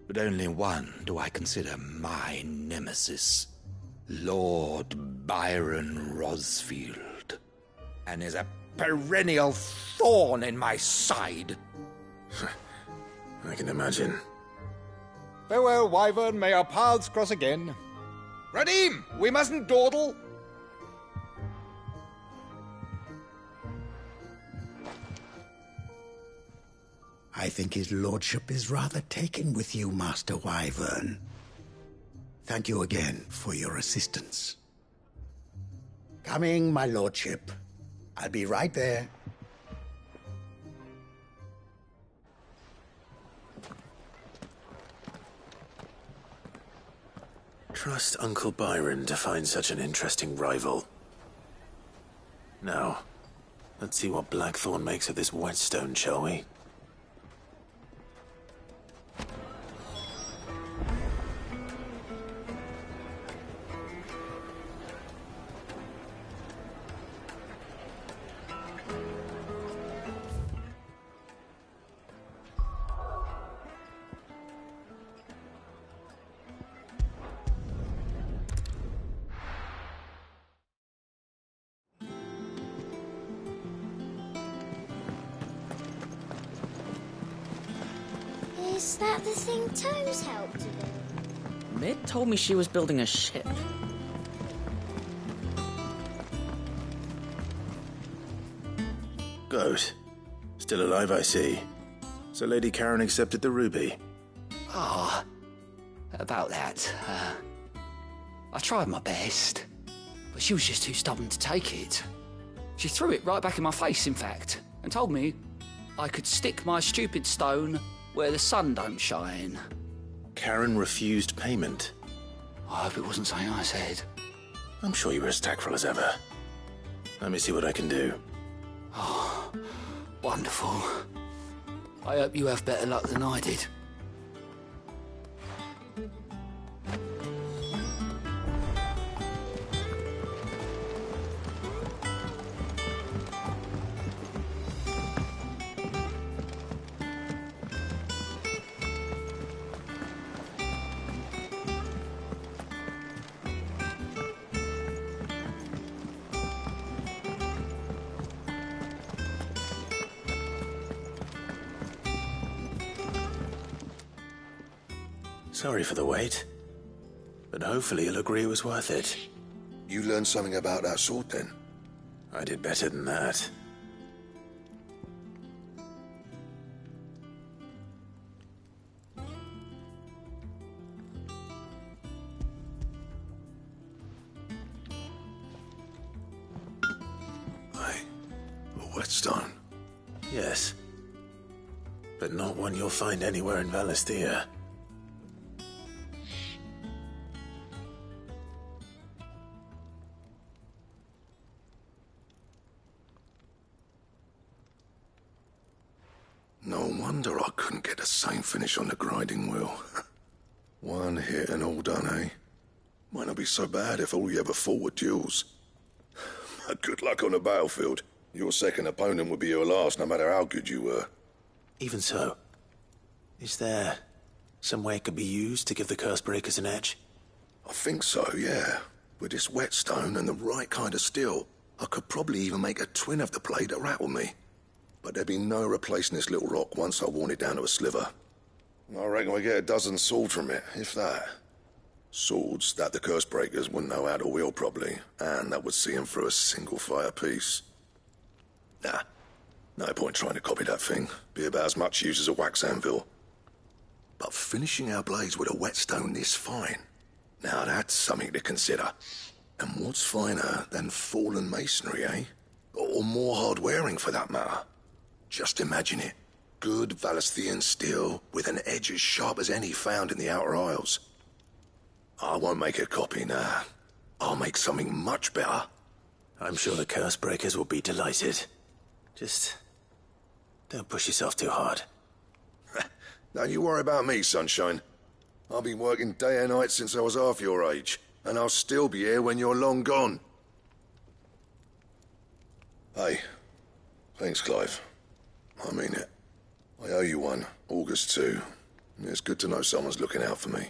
but only one do I consider my nemesis. Lord Byron Rosfield. And is a perennial thorn in my side. I can imagine. Farewell, Wyvern. May our paths cross again. Radim, we mustn't dawdle. I think his lordship is rather taken with you, Master Wyvern. Thank you again for your assistance. Coming, my lordship. I'll be right there. Trust Uncle Byron to find such an interesting rival. Now, let's see what Blackthorn makes of this whetstone, shall we? Is that the thing Toes helped to build? Mid told me she was building a ship. Goat. Still alive, I see. So Lady Karen accepted the ruby. Ah, about that. I tried my best, but she was just too stubborn to take it. She threw it right back in my face, in fact, and told me I could stick my stupid stone where the sun don't shine. Karen refused payment. I hope it wasn't something I said. I'm sure you were as tactful as ever. Let me see what I can do. Oh, wonderful. I hope you have better luck than I did. Sorry for the wait, but hopefully you'll agree it was worth it. You learned something about that sword, then? I did better than that. A whetstone? Yes. But not one you'll find anywhere in Valisthea. No wonder I couldn't get the same finish on the grinding wheel. One hit and all done, eh? Might not be so bad if all you ever fought were duels. But good luck on the battlefield. Your second opponent would be your last, no matter how good you were. Even so, is there some way it could be used to give the curse breakers an edge? I think so, yeah. With this whetstone and the right kind of steel, I could probably even make a twin of the blade that rattled me. But there'd be no replacing this little rock once I worn it down to a sliver. I reckon we get a dozen swords from it, if that. Swords that the curse breakers wouldn't know how to wield properly, and that would see them through a single fire piece. Nah, no point trying to copy that thing. Be about as much use as a wax anvil. But finishing our blades with a whetstone this fine, now that's something to consider. And what's finer than fallen masonry, eh? Or more hard-wearing, for that matter. Just imagine it. Good Valisthean steel with an edge as sharp as any found in the Outer Isles. I won't make a copy, nah. I'll make something much better. I'm sure the curse breakers will be delighted. Just don't push yourself too hard. Don't you worry about me, sunshine. I've been working day and night since I was half your age, and I'll still be here when you're long gone. Hey, thanks, Clive. I mean it. I owe you one, August too. It's good to know someone's looking out for me.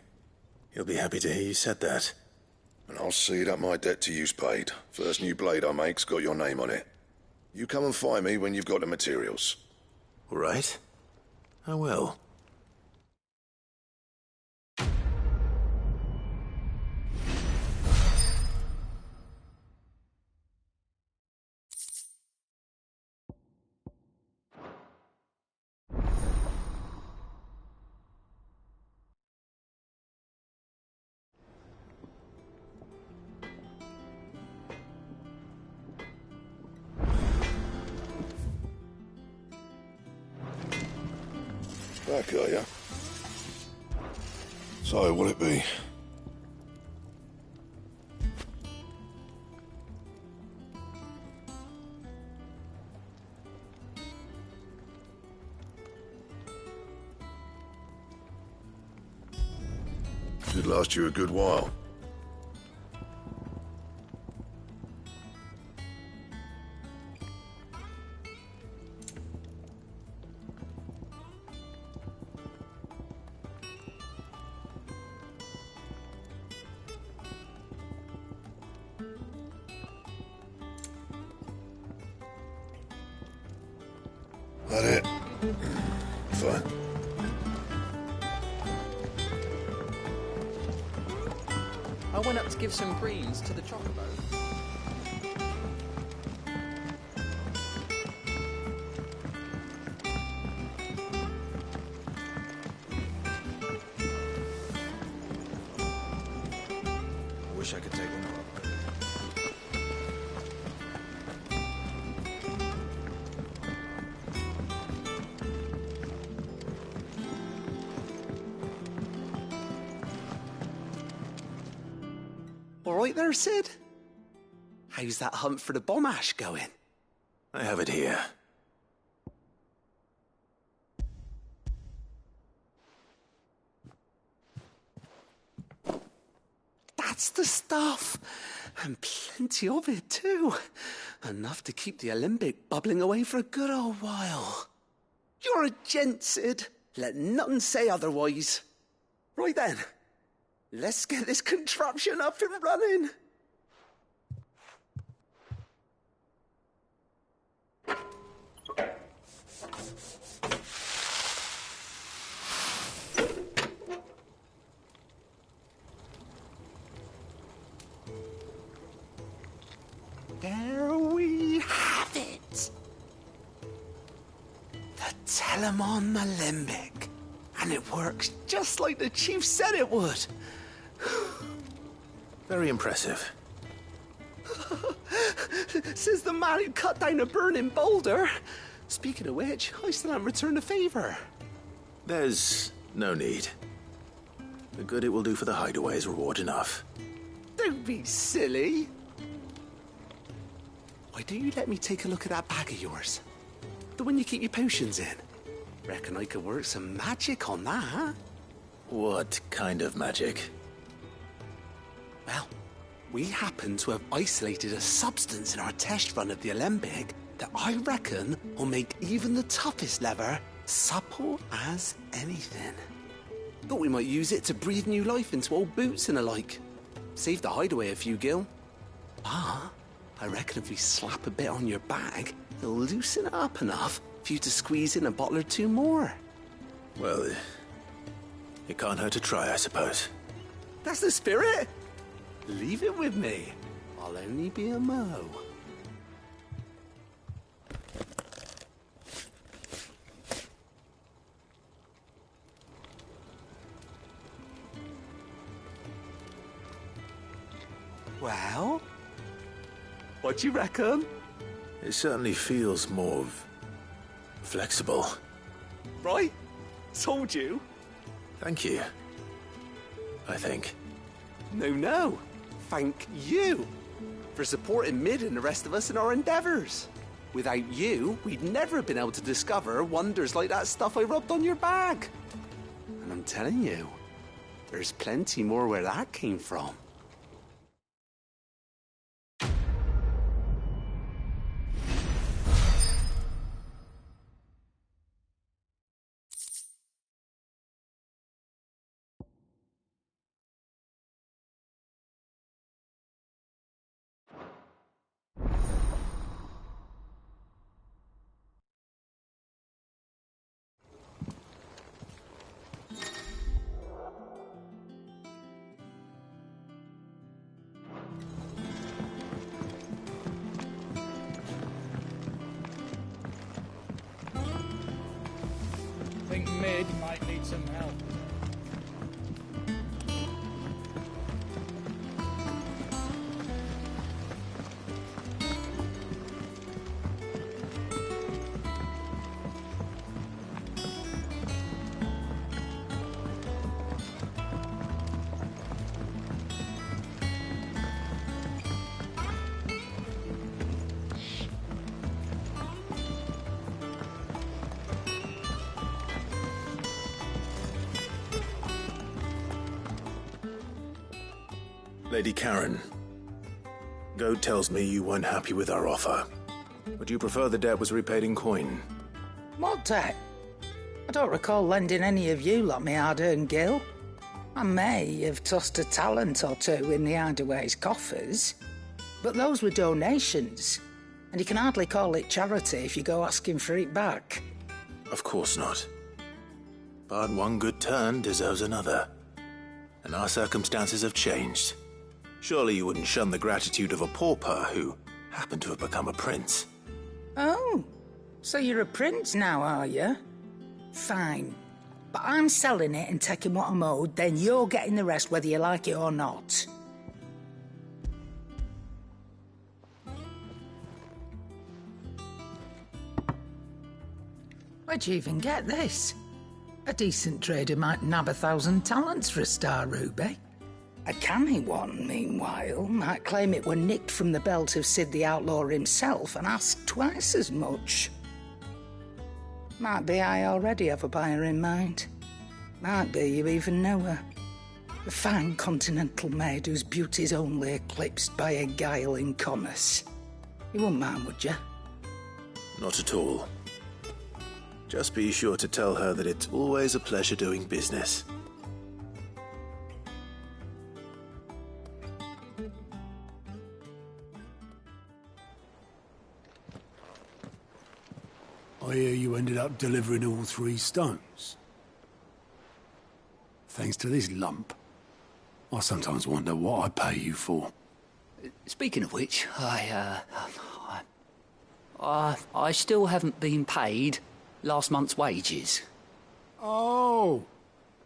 You'll be happy to hear you said that. And I'll see that my debt to you's paid. First new blade I make's got your name on it. You come and find me when you've got the materials. All right. I will. Back, are ya? So, what'll it be? Should last you a good while. That it? Fine. I went up to give some greens to the chocobo. I wish I could take one up. All right there, Sid? How's that hunt for the bomb ash going? I have it here. That's the stuff. And plenty of it, too. Enough to keep the alembic bubbling away for a good old while. You're a gent, Sid. Let nothing say otherwise. Right then. Let's get this contraption up and running. There we have it. The Telemon Alembic. And it works just like the chief said it would. Very impressive. Says the man who cut down a burning boulder. Speaking of which, I still haven't returned the favor. There's no need. The good it will do for the hideaway is reward enough. Don't be silly. Why don't you let me take a look at that bag of yours? The one you keep your potions in. Reckon I could work some magic on that. What kind of magic? Well, we happen to have isolated a substance in our test run of the alembic that I reckon will make even the toughest leather supple as anything. Thought we might use it to breathe new life into old boots and the like. Save the hideaway a few gil. Ah, I reckon if we slap a bit on your bag, it'll loosen it up enough for you to squeeze in a bottle or two more. Well, it can't hurt to try, I suppose. That's the spirit. Leave it with me. I'll only be a mo. Well, what do you reckon? It certainly feels more flexible. Right? Told you. Thank you. I think. No. Thank you for supporting Mid and the rest of us in our endeavors. Without you, we'd never have been able to discover wonders like that stuff I rubbed on your bag. And I'm telling you, there's plenty more where that came from. I think Mid might need some help. Lady Karen, Goad tells me you weren't happy with our offer. Would you prefer the debt was repaid in coin? What debt? I don't recall lending any of you lot me hard-earned gil. I may have tossed a talent or two in the hideaway's coffers, but those were donations, and you can hardly call it charity if you go asking for it back. Of course not. But one good turn deserves another. And our circumstances have changed. Surely you wouldn't shun the gratitude of a pauper who happened to have become a prince. Oh, so you're a prince now, are you? Fine. But I'm selling it and taking what I'm owed, then you're getting the rest whether you like it or not. Where'd you even get this? A decent trader might nab 1,000 talents for a star ruby. A canny one, meanwhile, might claim it were nicked from the belt of Sid the Outlaw himself and ask twice as much. Might be I already have a buyer in mind. Might be you even know her. A fine continental maid whose beauty's only eclipsed by a guile in commerce. You wouldn't mind, would you? Not at all. Just be sure to tell her that it's always a pleasure doing business. I hear you ended up delivering all 3 stones. Thanks to this lump. I sometimes wonder what I pay you for. Speaking of which, I still haven't been paid last month's wages. Oh,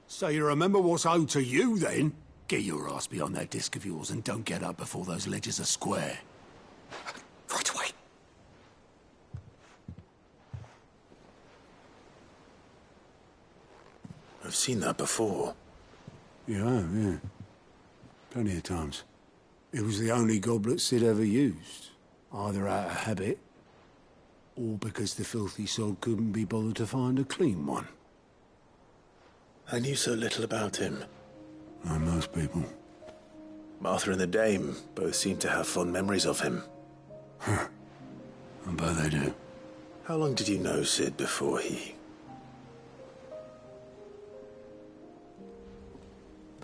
so you remember what's owed to you, then? Get your ass beyond that disc of yours and don't get up before those ledgers are square. Right away. I've seen that before. You have, yeah. Plenty of times. It was the only goblet Sid ever used. Either out of habit, or because the filthy sod couldn't be bothered to find a clean one. I knew so little about him. Like most people. Martha and the Dame both seem to have fond memories of him. I bet they do. How long did you know Sid before he...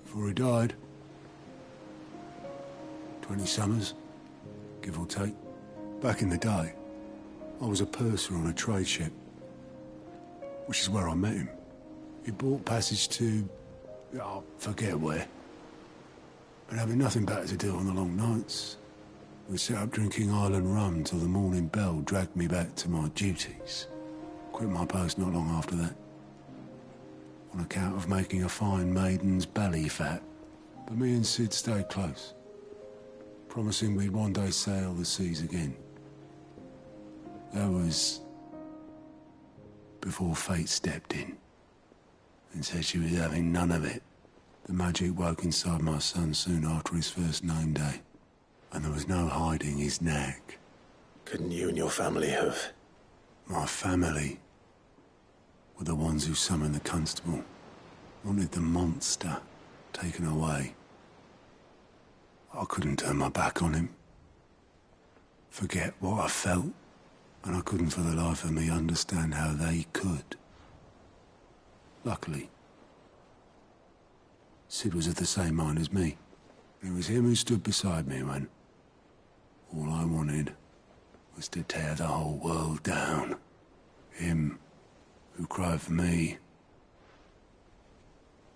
Before he died. 20 summers, give or take. Back in the day, I was a purser on a trade ship, which is where I met him. He bought passage to... I forget where. But having nothing better to do on the long nights, we set up drinking island rum till the morning bell dragged me back to my duties. Quit my post not long after that. On account of making a fine maiden's belly fat. But me and Sid stayed close, promising we'd one day sail the seas again. That was before fate stepped in and said she was having none of it. The magic woke inside my son soon after his first name day, and there was no hiding his nag. Couldn't you and your family have... My family were the ones who summoned the constable, wanted the monster taken away. I couldn't turn my back on him, forget what I felt, and I couldn't for the life of me understand how they could. Luckily, Sid was of the same mind as me. It was him who stood beside me when all I wanted was to tear the whole world down. Him who cried for me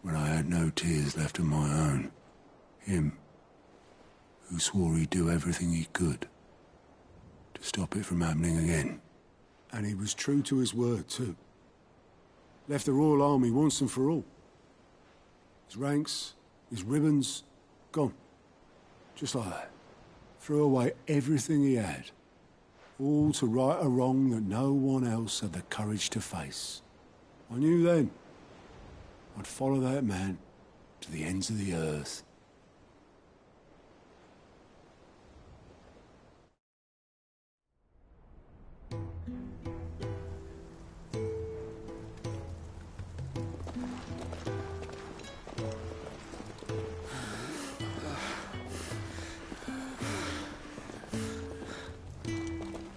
when I had no tears left of my own. Him who swore he'd do everything he could to stop it from happening again. And he was true to his word, too. Left the Royal Army once and for all. His ranks, his ribbons, gone. Just like that. Threw away everything he had. All to right a wrong that no one else had the courage to face. I knew then I'd follow that man to the ends of the earth.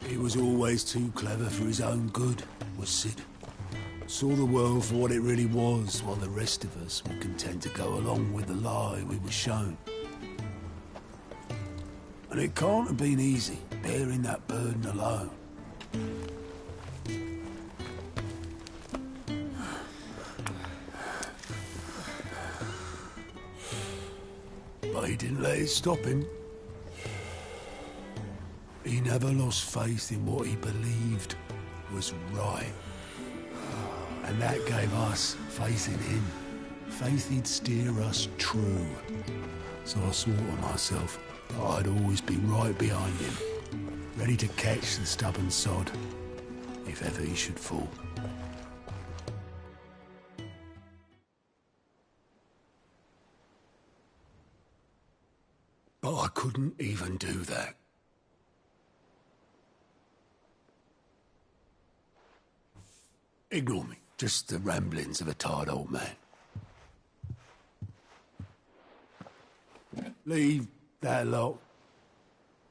He was always too clever for his own good, was Sid. Saw the world for what it really was, while the rest of us were content to go along with the lie we were shown. And it can't have been easy, bearing that burden alone. But But he didn't let it stop him. He never lost faith in what he believed was right. And that gave us faith in him. Faith he'd steer us true. So I swore to myself that I'd always be right behind him, ready to catch the stubborn sod, if ever he should fall. But I couldn't even do that. Ignore me. Just the ramblings of a tired old man. Leave that lot.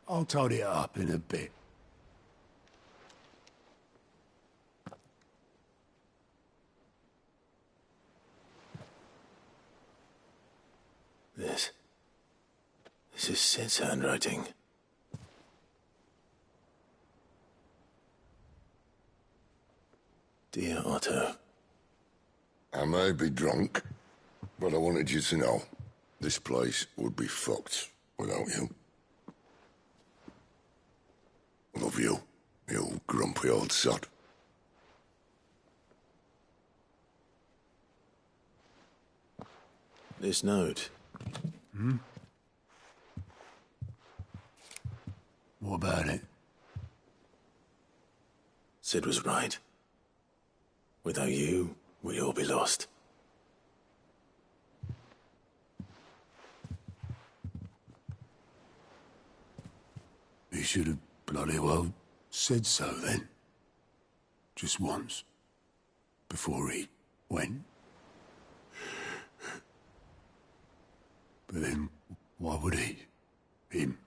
I'll tidy it up in a bit. This is Sid's handwriting. Dear Otto. I may be drunk, but I wanted you to know this place would be fucked without you. Love you, you grumpy old sod. This note. Hmm? What about it? Sid was right. Without you, we'd all be lost. He should have bloody well said so then. Just once. Before he went. But then, why would he? Him,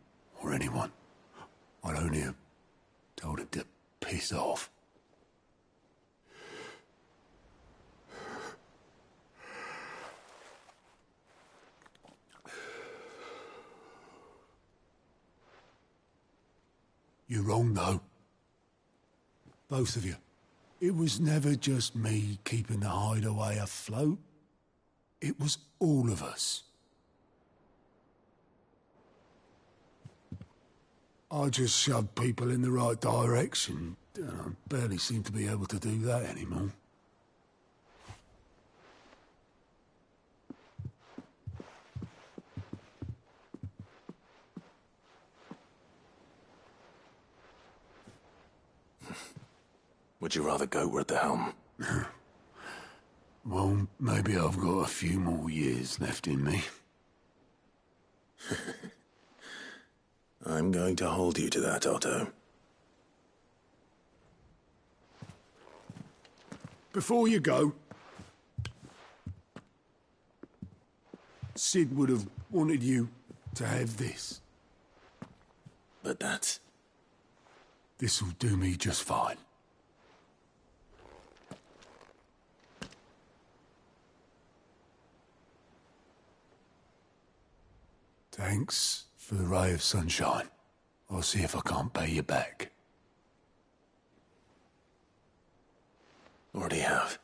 or anyone? I'd only have told him to piss off. You're wrong, though. Both of you. It was never just me keeping the hideaway afloat. It was all of us. I just shoved people in the right direction. I barely seem to be able to do that anymore. Would you rather go at the helm? Well, maybe I've got a few more years left in me. I'm going to hold you to that, Otto. Before you go, Sid would have wanted you to have this. But that's... This'll do me just fine. Thanks for the ray of sunshine. I'll see if I can't pay you back. Already have.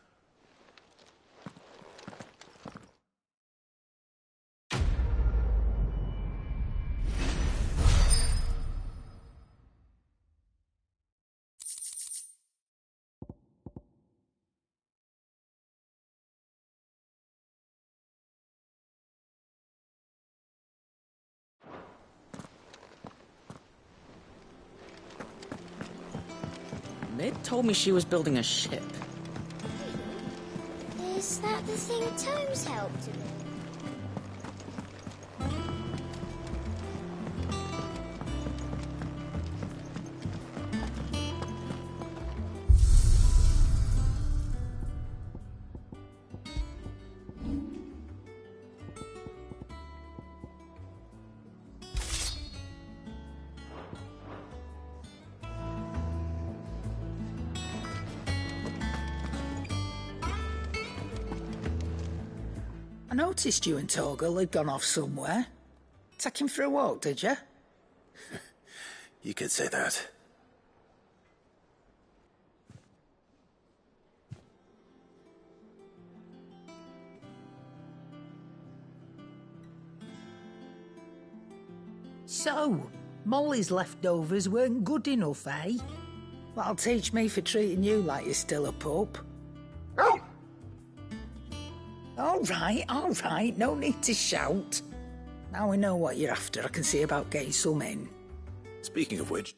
Mid told me she was building a ship. Is that the thing Tomes helped with? I noticed you and Torgal had gone off somewhere. Take him for a walk, did you? You could say that. So, Molly's leftovers weren't good enough, eh? That'll teach me for treating you like you're still a pup. All right, no need to shout. Now we know what you're after, I can see about getting some in. Speaking of which,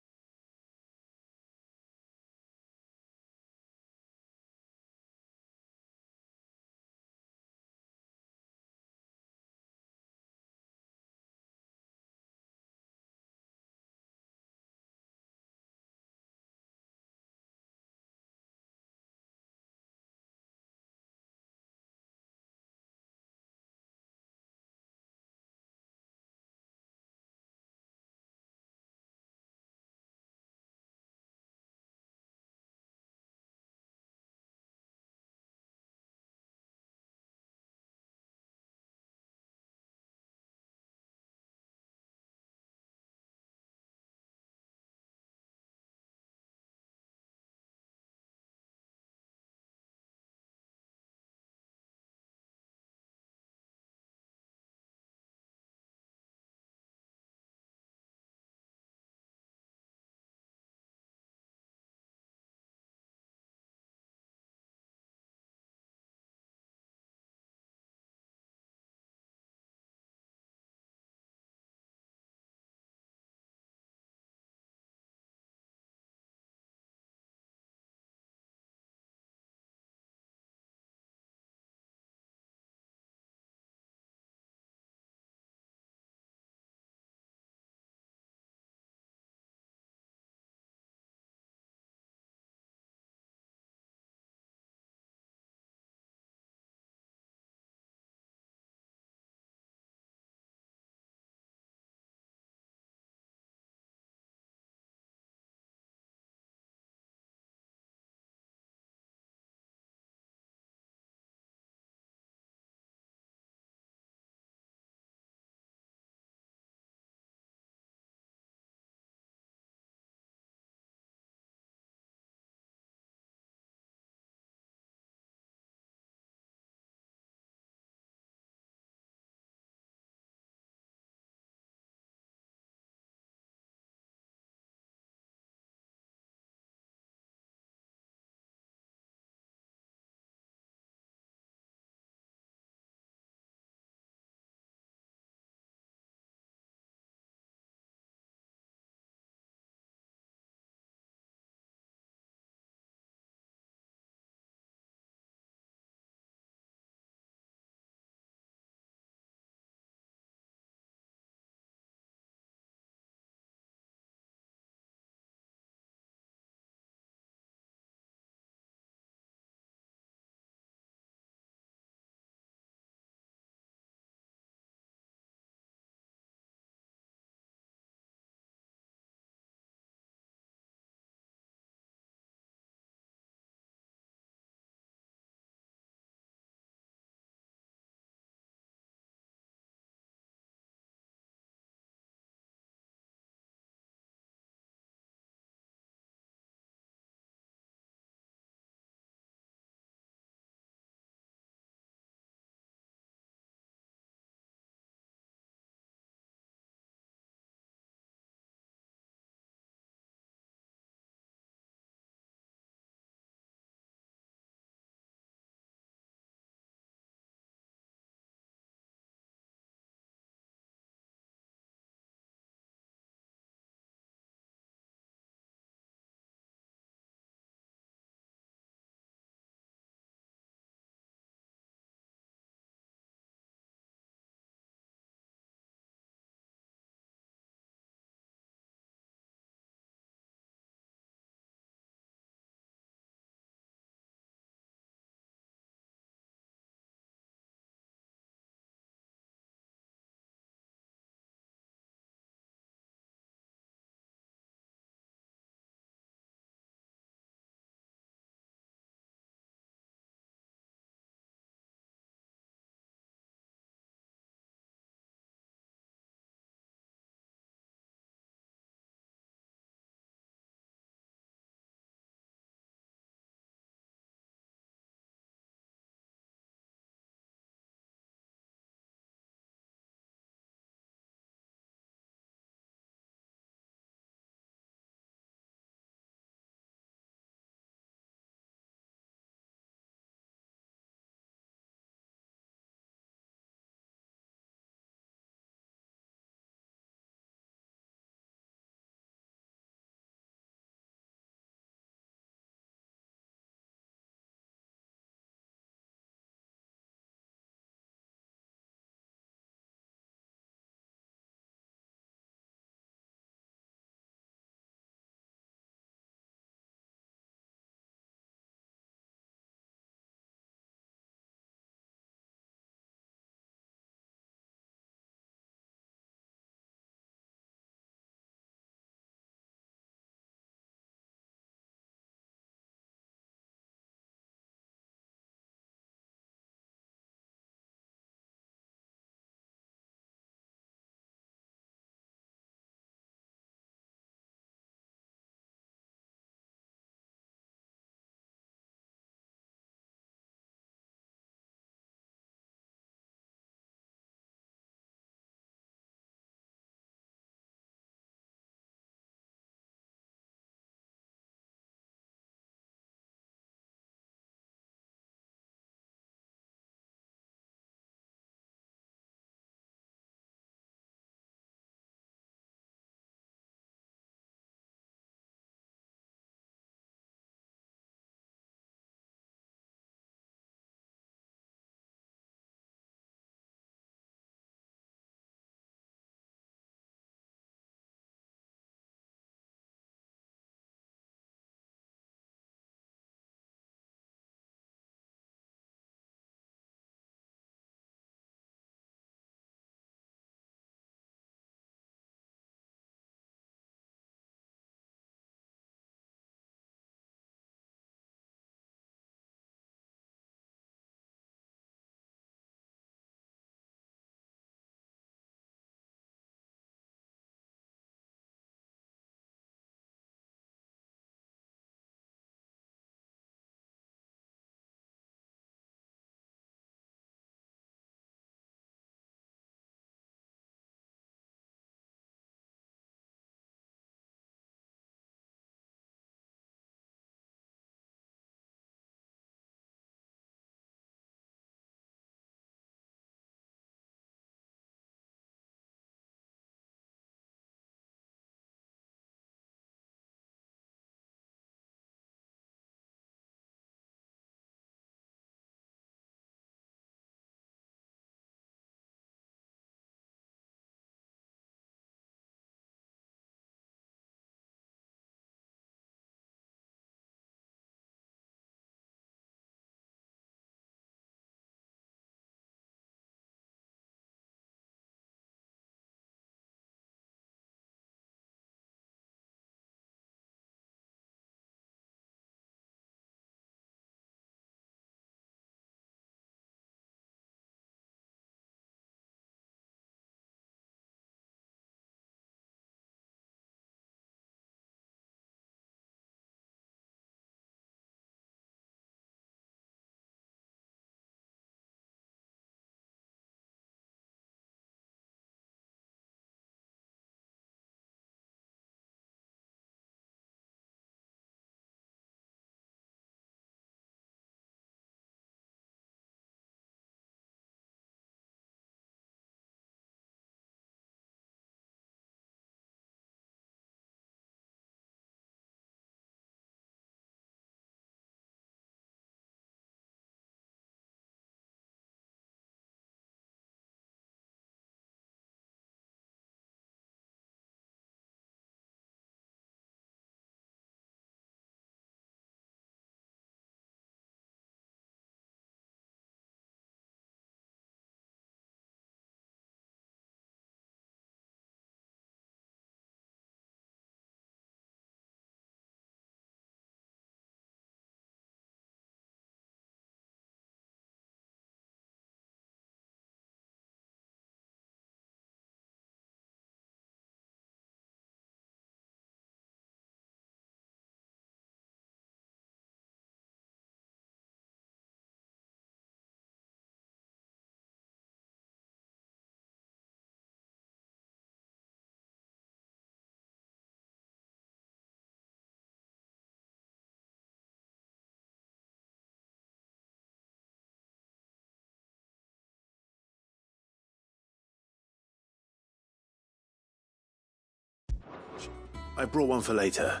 I brought one for later.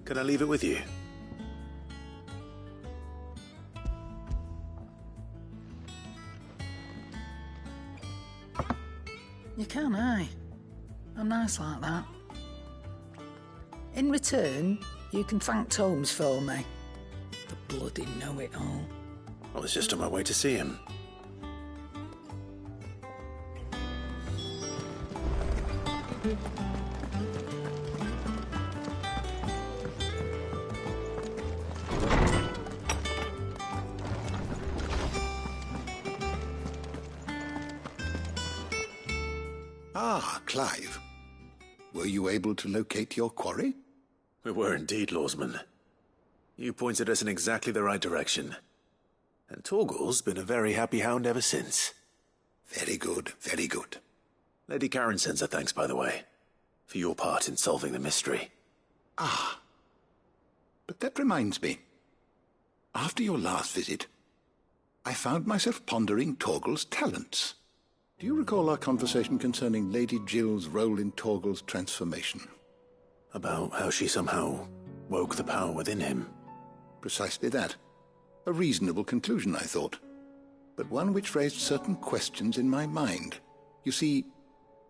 Can I leave it with you? You can, aye. I'm nice like that. In return, you can thank Tomes for me. The bloody know-it-all. I was just on my way to see him. Ah, Clive. Were you able to locate your quarry? We were indeed, Lawsman. You pointed us in exactly the right direction. And Torgal's been a very happy hound ever since. Very good, very good. Lady Karen sends her thanks, by the way, for your part in solving the mystery. Ah. But that reminds me. After your last visit, I found myself pondering Torgal's talents. Do you recall our conversation concerning Lady Jill's role in Torgal's transformation? About how she somehow woke the power within him. Precisely that. A reasonable conclusion, I thought. But one which raised certain questions in my mind. You see,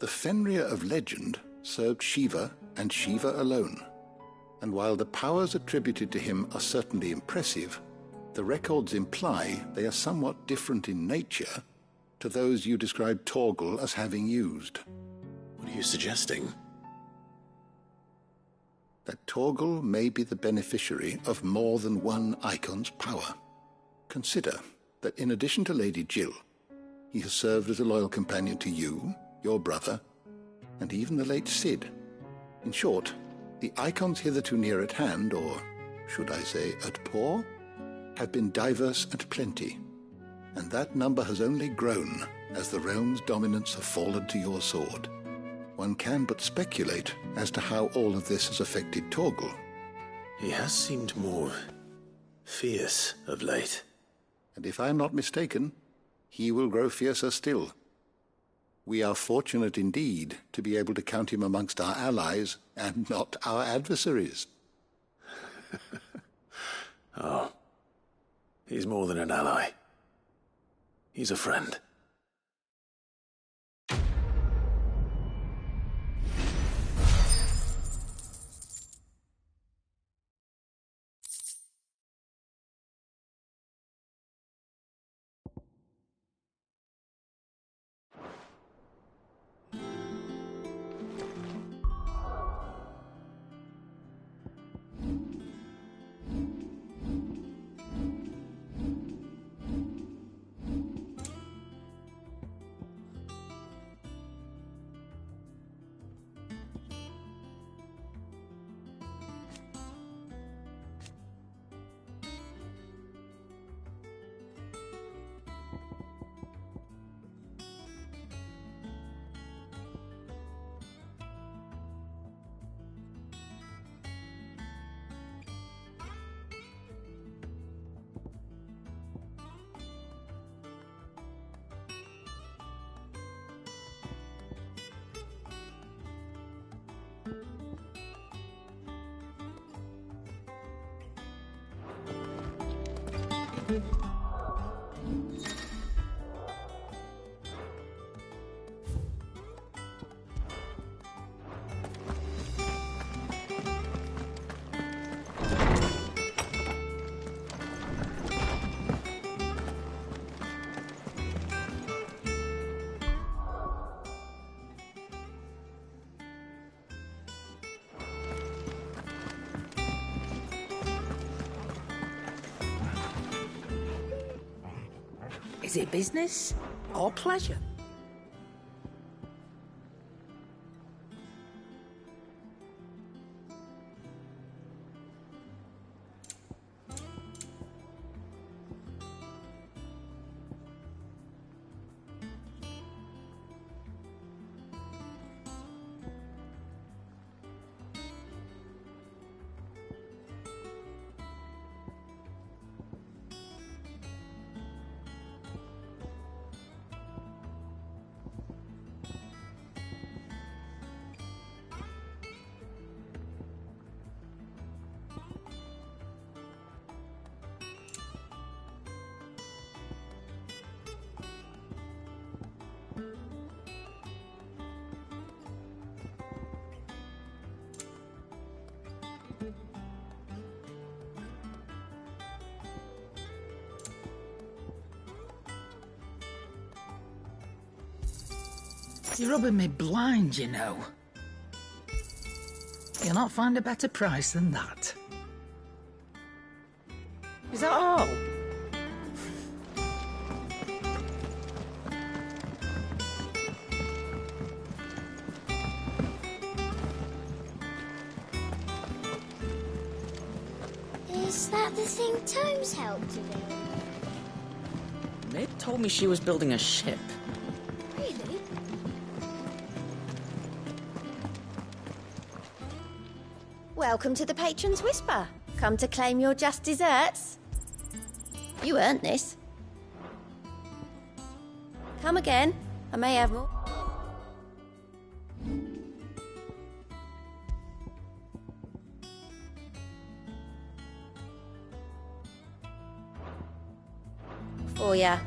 the Fenrir of legend served Shiva and Shiva alone. And while the powers attributed to him are certainly impressive, the records imply they are somewhat different in nature to those you described Torgal as having used. What are you suggesting? That Torgal may be the beneficiary of more than one icon's power. Consider that in addition to Lady Jill, he has served as a loyal companion to you, your brother, and even the late Cid. In short, the icons hitherto near at hand, or should I say at paw, have been diverse and plenty, and that number has only grown as the realm's dominance have fallen to your sword. One can but speculate as to how all of this has affected Torgal. He has seemed more fierce of late. And if I am not mistaken, he will grow fiercer still. We are fortunate indeed to be able to count him amongst our allies and not our adversaries. Oh, he's more than an ally. He's a friend. Is it business or pleasure? You're rubbing me blind, you know. You'll not find a better price than that. Is that all? Is that the thing Tomes helped to build? Mid told me she was building a ship. Really? Welcome to the Patron's Whisper. Come to claim your just desserts? You earned this. Come again. I may have more. For ya.